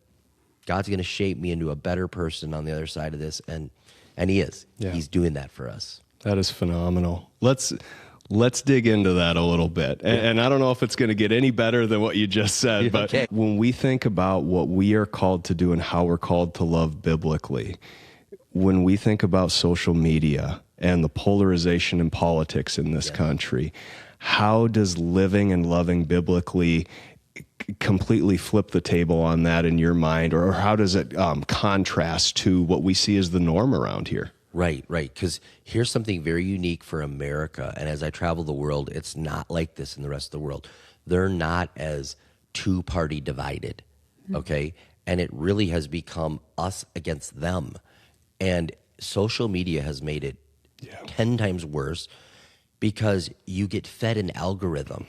God's going to shape me into a better person on the other side of this. And he is. Yeah. He's doing that for us. That is phenomenal. Let's dig into that a little bit. And I don't know if it's going to get any better than what you just said, but when we think about what we are called to do and how we're called to love biblically, when we think about social media and the polarization in politics in this country, how does living and loving biblically completely flip the table on that in your mind? Or how does it contrast to what we see as the norm around here? Right. Because here's something very unique for America. And as I travel the world, it's not like this in the rest of the world. They're not as two-party divided, okay? And it really has become us against them. And social media has made it 10 times worse because you get fed an algorithm.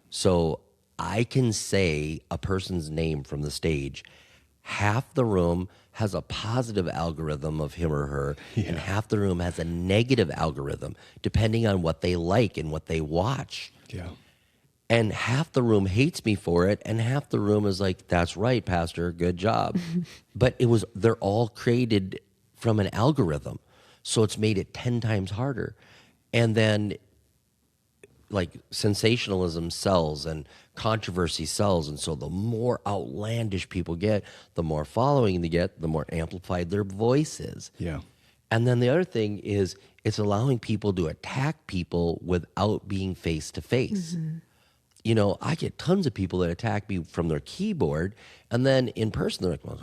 So I can say a person's name from the stage. Half the room has a positive algorithm of him or her, and half the room has a negative algorithm, depending on what they like and what they watch. Yeah. And half the room hates me for it, and half the room is like, "That's right, Pastor, good job." But they're all created from an algorithm, so it's made it 10 times harder. And then, like, sensationalism sells and controversy sells, and so the more outlandish people get, the more following they get, the more amplified their voice is. Yeah. And then the other thing is, it's allowing people to attack people without being face to face. You know, I get tons of people that attack me from their keyboard, and then in person they're like, well,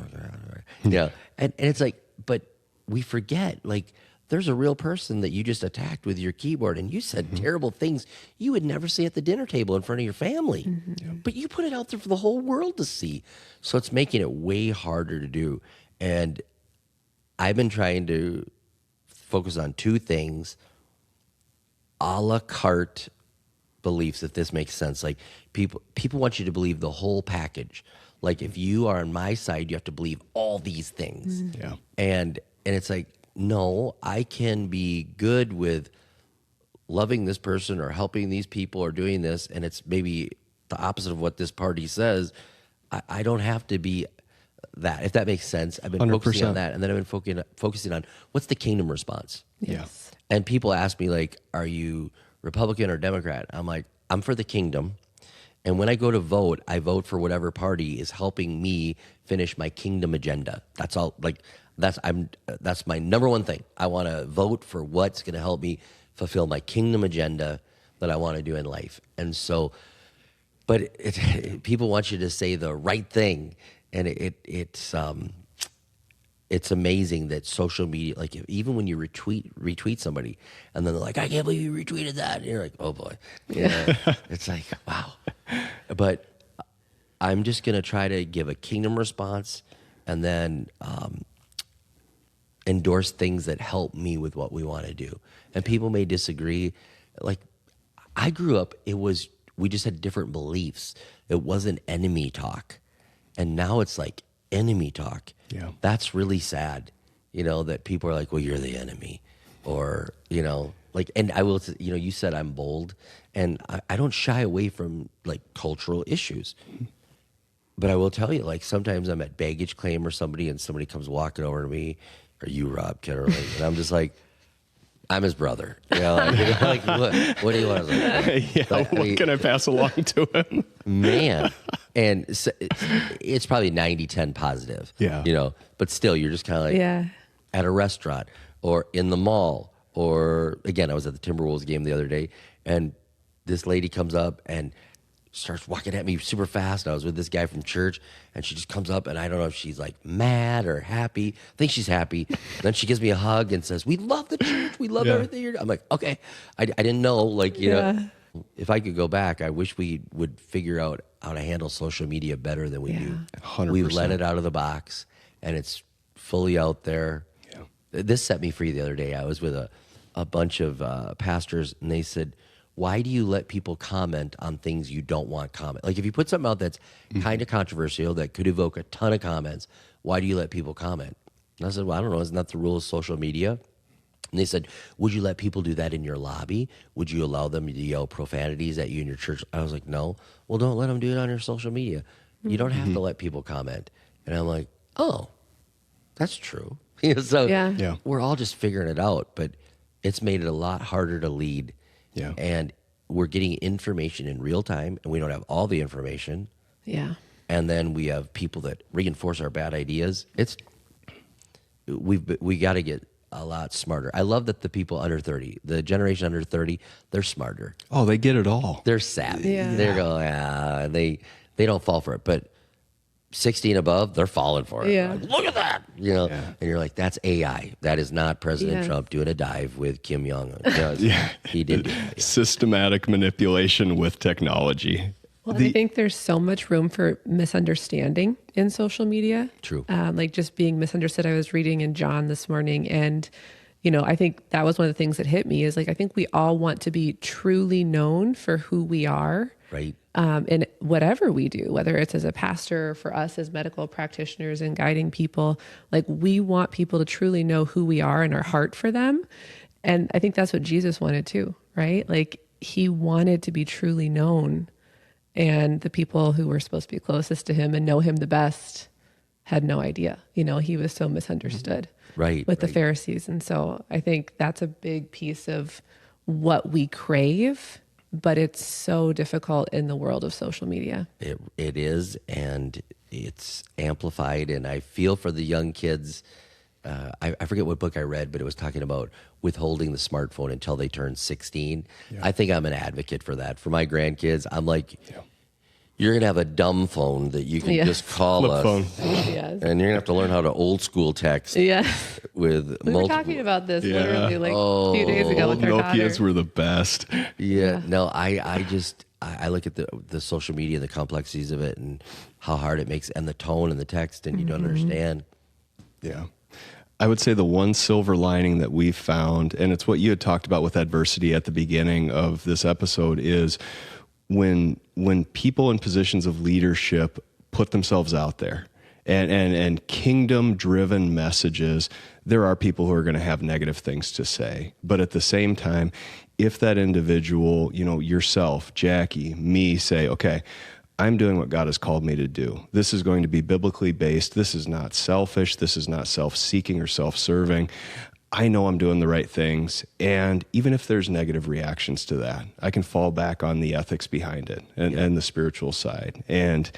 yeah. And it's like, but we forget, like, there's a real person that you just attacked with your keyboard, and you said terrible things you would never say at the dinner table in front of your family. But you put it out there for the whole world to see. So it's making it way harder to do. And I've been trying to focus on two things: a la carte beliefs, if this makes sense. Like, people want you to believe the whole package. Like, if you are on my side, you have to believe all these things. Yeah. And it's like, no, I can be good with loving this person or helping these people or doing this, and it's maybe the opposite of what this party says. I don't have to be that, if that makes sense. I've been 100%. focusing on that, and then I've been focusing on what's the kingdom response. Yes. And people ask me, like, are you Republican or Democrat? I'm like, I'm for the kingdom. And when I go to vote, I vote for whatever party is helping me finish my kingdom agenda. That's all. Like, that's my number one thing. I want to vote for what's going to help me fulfill my kingdom agenda that I want to do in life. And so, but people want you to say the right thing, and it's amazing that social media, like, even when you retweet somebody, and then they're like, I can't believe you retweeted that. And you're like, oh boy. Yeah. It's like, wow. But I'm just going to try to give a kingdom response, and then endorse things that help me with what we want to do. And people may disagree. Like, I grew up, we just had different beliefs. It wasn't enemy talk. And now it's like enemy talk. Yeah. That's really sad, that people are like, well, you're the enemy. Or, like, and I will, you said I'm bold, and I don't shy away from, like, cultural issues. But I will tell you, like, sometimes I'm at baggage claim or somebody, and somebody comes walking over to me, are you Rob Ketterling? And I'm just like, I'm his brother. Like, what do you want? What can I pass along to him? Man. And so it's probably 90-10 positive. Yeah. But still, you're just kind of like at a restaurant or in the mall, or, again, I was at the Timberwolves game the other day, and this lady comes up and starts walking at me super fast. I was with this guy from church, and she just comes up, and I don't know if she's, like, mad or happy. I think she's happy. Then she gives me a hug and says, we love the church. We love everything you're doing. I'm like, okay. I didn't know, like, know, if I could go back, I wish we would figure out how to handle social media better than we do. 100%. We let it out of the box, and it's fully out there. Yeah. This set me free the other day. I was with a bunch of pastors, and they said, why do you let people comment on things you don't want comment? Like, if you put something out that's kind of controversial, that could evoke a ton of comments, why do you let people comment? And I said, well, I don't know. Isn't that the rule of social media? And they said, would you let people do that in your lobby? Would you allow them to yell profanities at you in your church? I was like, no. Well, don't let them do it on your social media. You don't have to let people comment. And I'm like, oh, that's true. So we're all just figuring it out, but it's made it a lot harder to lead. Yeah. And we're getting information in real time, and we don't have all the information. Yeah. And then we have people that reinforce our bad ideas. We got to get a lot smarter. I love that the people under 30, the generation under 30, they're smarter. Oh, they get it all. They're savvy. Yeah. They're going, they don't fall for it. But 60 and above, they're falling for it. Yeah. Like, look at that. And you're like, that's AI. That is not President Trump doing a dive with Kim Jong-un. He did do that. Systematic manipulation with technology. Well, I think there's so much room for misunderstanding in social media. True. Like, just being misunderstood. I was reading in John this morning, and, I think that was one of the things that hit me is like, I think we all want to be truly known for who we are. Right. In whatever we do, whether it's as a pastor or for us as medical practitioners and guiding people, like we want people to truly know who we are and our heart for them. And I think that's what Jesus wanted too, right? Like he wanted to be truly known, and the people who were supposed to be closest to him and know him the best had no idea. He was so misunderstood with the Pharisees. And so I think that's a big piece of what we crave, but it's so difficult in the world of social media. It is, and it's amplified. And I feel for the young kids. I forget what book I read, but it was talking about withholding the smartphone until they turn 16. Yeah. I think I'm an advocate for that. For my grandkids, I'm like, you're going to have a dumb phone that you can just call Flip us. Phone. Yes. And you're going to have to learn how to old school text. Yes. With we were talking about this literally like a few days ago with our Nokias daughter. were the best. Yeah. No, I look at the social media, the complexities of it, and how hard it makes, and the tone and the text, and you don't understand. Yeah. I would say the one silver lining that we've found, and it's what you had talked about with adversity at the beginning of this episode, is when people in positions of leadership put themselves out there and kingdom-driven messages, there are people who are going to have negative things to say. But at the same time, if that individual, yourself, Jackie, me, say, okay, I'm doing what God has called me to do. This is going to be biblically based. This is not selfish. This is not self-seeking or self-serving. I know I'm doing the right things. And even if there's negative reactions to that, I can fall back on the ethics behind it and the spiritual side. And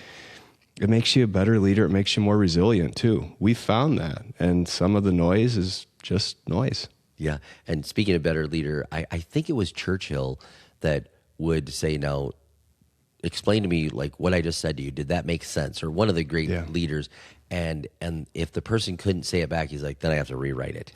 it makes you a better leader. It makes you more resilient too. We found that. And some of the noise is just noise. Yeah. And speaking of better leader, I think it was Churchill that would say, now, explain to me like what I just said to you. Did that make sense? Or one of the great leaders. And if the person couldn't say it back, he's like, then I have to rewrite it.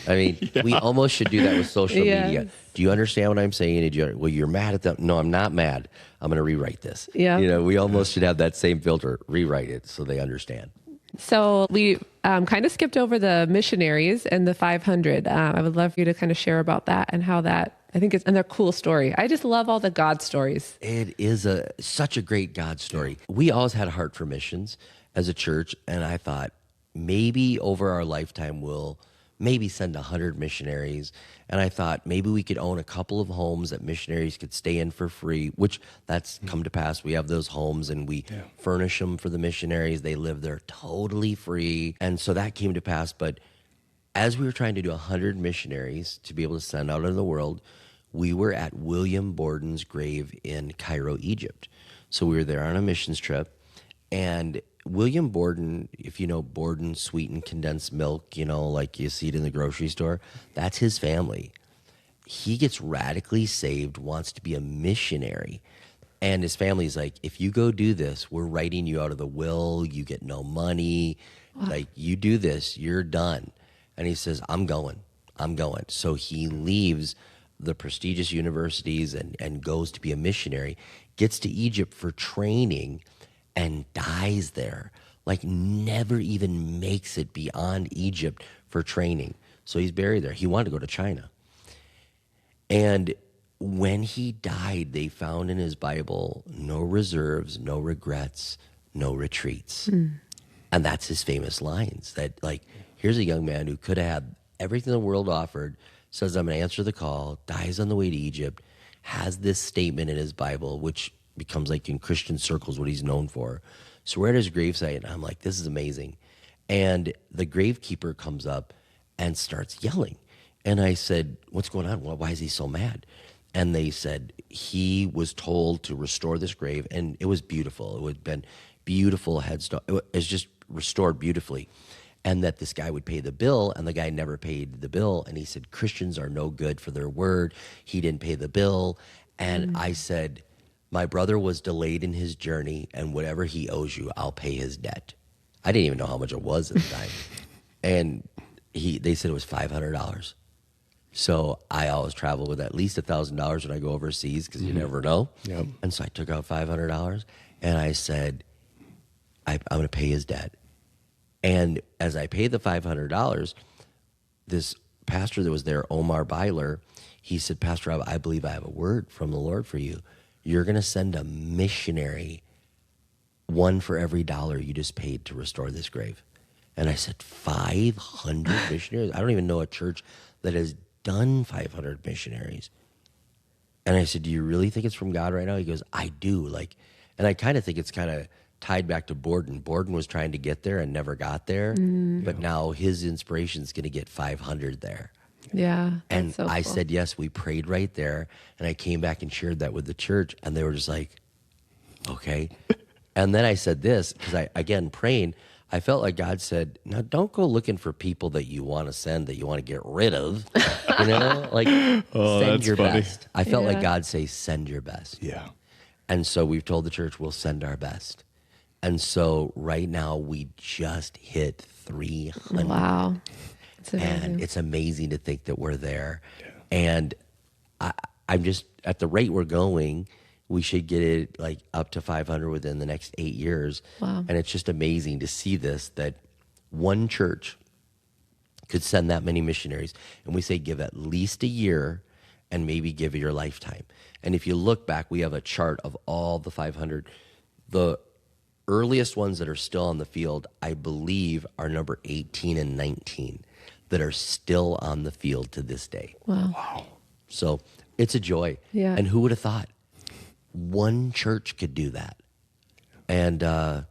I mean, we almost should do that with social media. Do you understand what I'm saying? Well, you're mad at them. No, I'm not mad. I'm going to rewrite this. Yeah. We almost should have that same filter, rewrite it so they understand. So we kind of skipped over the missionaries and the 500. I would love for you to kind of share about that and how that, I think and they're a cool story. I just love all the God stories. It is such a great God story. We always had a heart for missions as a church, and I thought maybe over our lifetime we'll maybe send 100 missionaries. And I thought maybe we could own a couple of homes that missionaries could stay in for free, which that's come to pass. We have those homes and we furnish them for the missionaries. They live there totally free. And so that came to pass. But as we were trying to do 100 missionaries to be able to send out into the world, we were at William Borden's grave in Cairo, Egypt. So we were there on a missions trip. And William Borden, if you know Borden sweetened condensed milk, like you see it in the grocery store, that's his family. He gets radically saved, wants to be a missionary. And his family's like, if you go do this, we're writing you out of the will. You get no money. Wow. Like, you do this, you're done. And he says, I'm going. So he leaves the prestigious universities and goes to be a missionary, gets to Egypt for training, and dies there, like never even makes it beyond Egypt for training. So he's buried there. He wanted to go to China. And when he died, they found in his Bible, no reserves, no regrets, no retreats. And that's his famous lines that, like, here's a young man who could have had everything the world offered, says, I'm going to answer the call, dies on the way to Egypt, has this statement in his Bible, which becomes like in Christian circles what he's known for. So we're at his gravesite, and I'm like, this is amazing. And the gravekeeper comes up and starts yelling. And I said, what's going on? Why is he so mad? And they said he was told to restore this grave, and it was beautiful. It had been beautiful headstone. It was just restored beautifully. And that this guy would pay the bill, and the guy never paid the bill. And he said, Christians are no good for their word. He didn't pay the bill. And I said, my brother was delayed in his journey, and whatever he owes you, I'll pay his debt. I didn't even know how much it was at the time. And they said it was $500. So I always travel with at least $1,000 when I go overseas, because you never know. Yep. And so I took out $500, and I said, I'm going to pay his debt. And as I paid the $500, this pastor that was there, Omar Byler, he said, Pastor Rob, I believe I have a word from the Lord for you. You're going to send a missionary, one for every $1 you just paid to restore this grave. And I said, 500 missionaries? I don't even know a church that has done 500 missionaries. And I said, do you really think it's from God right now? He goes, I do. And I kind of think it's kind of tied back to Borden. Borden was trying to get there and never got there. But now his inspiration is going to get 500 there. Yeah. And so I cool. said, yes, we prayed right there. And I came back and shared that with the church. And they were just like, okay. And then I said this, because again, praying, I felt like God said, now don't go looking for people that you want to send, that you want to get rid of. Send that's your funny. best. I felt like Yeah. God say, send your best. Yeah. And so we've told the church we'll send our best. And so right now we just hit 300. Wow. It's amazing. And it's amazing to think that we're there. And I'm just, at the rate we're going, we should get it up to 500 within the next 8 years. Wow. And it's just amazing to see this, that one church could send that many missionaries. And we say give at least a year and maybe give it your lifetime. And if you look back, we have a chart of all the 500. The earliest ones that are still on the field, I believe, are number 18 and 19 that are still on the field to this day. Wow. So it's a joy. Yeah. And who would have thought one church could do that? And I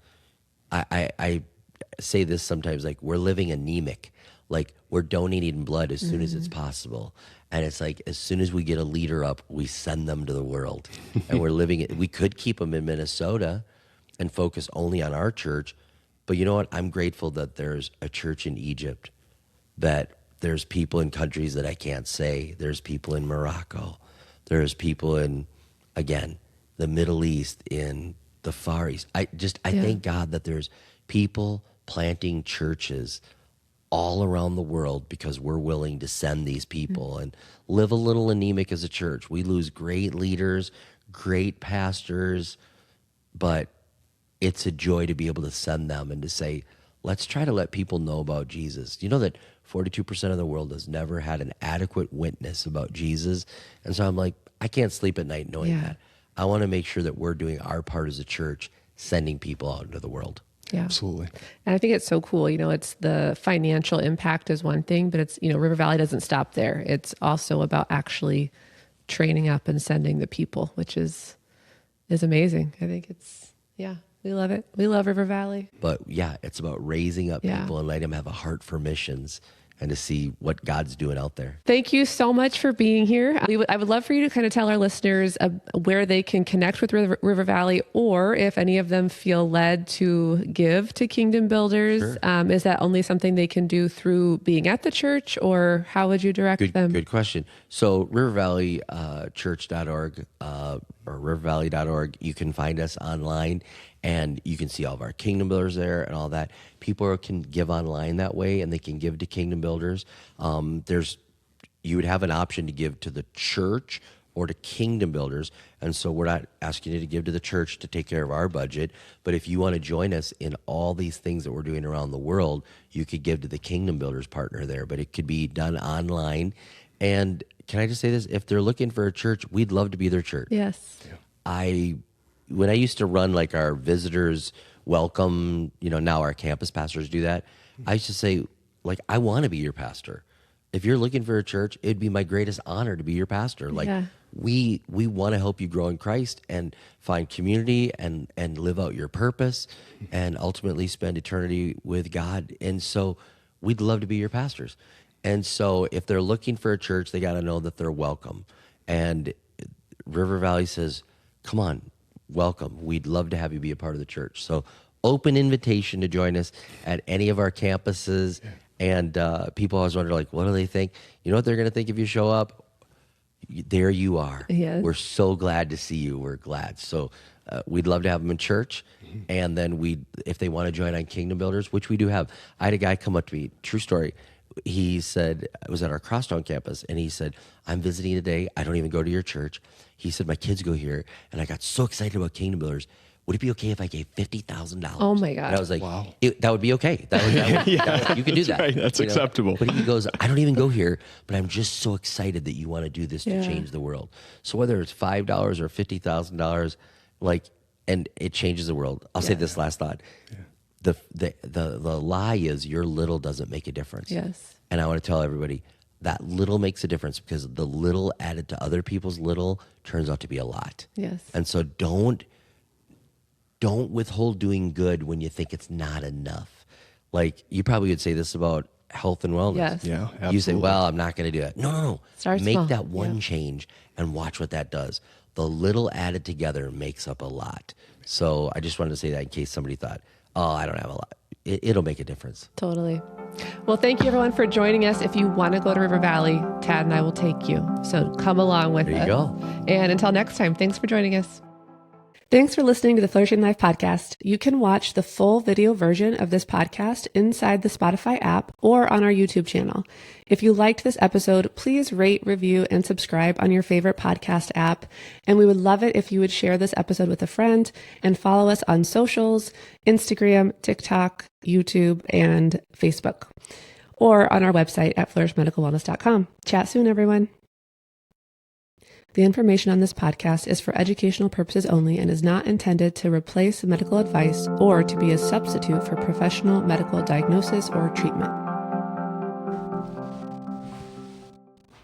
say this sometimes, we're living anemic. We're donating blood as soon as it's possible. And it's as soon as we get a leader up, we send them to the world. And we're living it. We could keep them in Minnesota and focus only on our church. But you know what? I'm grateful that there's a church in Egypt, that there's people in countries that I can't say. There's people in Morocco. There's people in, again, the Middle East, in the Far East. I thank God that there's people planting churches all around the world because we're willing to send these people and live a little anemic as a church. We lose great leaders, great pastors, but it's a joy to be able to send them and to say, let's try to let people know about Jesus. You know that 42% of the world has never had an adequate witness about Jesus. And so I'm I can't sleep at night knowing that. I want to make sure that we're doing our part as a church, sending people out into the world. Yeah. Absolutely. And I think it's so cool. It's the financial impact is one thing, but it's, River Valley doesn't stop there. It's also about actually training up and sending the people, which is amazing. I think we love it. We love River Valley. But yeah, it's about raising up people and letting them have a heart for missions and to see what God's doing out there. Thank you so much for being here. I would love for you to kind of tell our listeners where they can connect with River Valley, or if any of them feel led to give to Kingdom Builders. Sure. Is that only something they can do through being at the church, or how would you direct them? Good question. So rivervalleychurch.org or rivervalley.org, you can find us online. And you can see all of our Kingdom Builders there and all that. People can give online that way, and they can give to Kingdom Builders. You would have an option to give to the church or to Kingdom Builders. And so we're not asking you to give to the church to take care of our budget. But if you want to join us in all these things that we're doing around the world, you could give to the Kingdom Builders partner there. But it could be done online. And can I just say this? If they're looking for a church, we'd love to be their church. Yes. Yeah. When I used to run our visitors welcome, now our campus pastors do that. I used to say, I want to be your pastor. If you're looking for a church, it'd be my greatest honor to be your pastor. We want to help you grow in Christ and find community and live out your purpose and ultimately spend eternity with God. And so we'd love to be your pastors. And so if they're looking for a church, they got to know that they're welcome. And River Valley says, come on, welcome. We'd love to have you be a part of the church. So open invitation to join us at any of our campuses. And people always wonder, what do they think? You know what they're going to think if you show up? There you are. Yes. We're so glad to see you. We're glad. So we'd love to have them in church. And then if they want to join on Kingdom Builders, which we do have. I had a guy come up to me, true story. He said, I was at our Crosstown campus, and he said, I'm visiting today. I don't even go to your church. He said, my kids go here, and I got so excited about Kingdom Builders. would it be okay if I gave $50,000? Oh my God. And I was like, Wow. that would be okay. You could do that. right. That's acceptable. But he goes, I don't even go here, but I'm just so excited that you want to do this to change the world. So whether it's $5 or $50,000, and it changes the world. I'll say this last thought. Yeah. The lie is your little doesn't make a difference. Yes. And I want to tell everybody that little makes a difference, because the little added to other people's little turns out to be a lot. Yes. And so don't withhold doing good when you think it's not enough. Like, you probably would say this about health and wellness. Yes. Yeah, absolutely. You say, well, I'm not going to do it. No. Start Make small. that one change and watch what that does. The little added together makes up a lot. So I just wanted to say that in case somebody thought, oh, I don't have a lot. It'll make a difference. Totally. Well, thank you everyone for joining us. If you want to go to River Valley, Tad and I will take you. So come along with us. There you go. And until next time, thanks for joining us. Thanks for listening to the Flourishing Life podcast. You can watch the full video version of this podcast inside the Spotify app or on our YouTube channel. If you liked this episode, please rate, review, and subscribe on your favorite podcast app. And we would love it if you would share this episode with a friend and follow us on socials, Instagram, TikTok, YouTube, and Facebook, or on our website at flourishmedicalwellness.com. Chat soon, everyone. The information on this podcast is for educational purposes only and is not intended to replace medical advice or to be a substitute for professional medical diagnosis or treatment.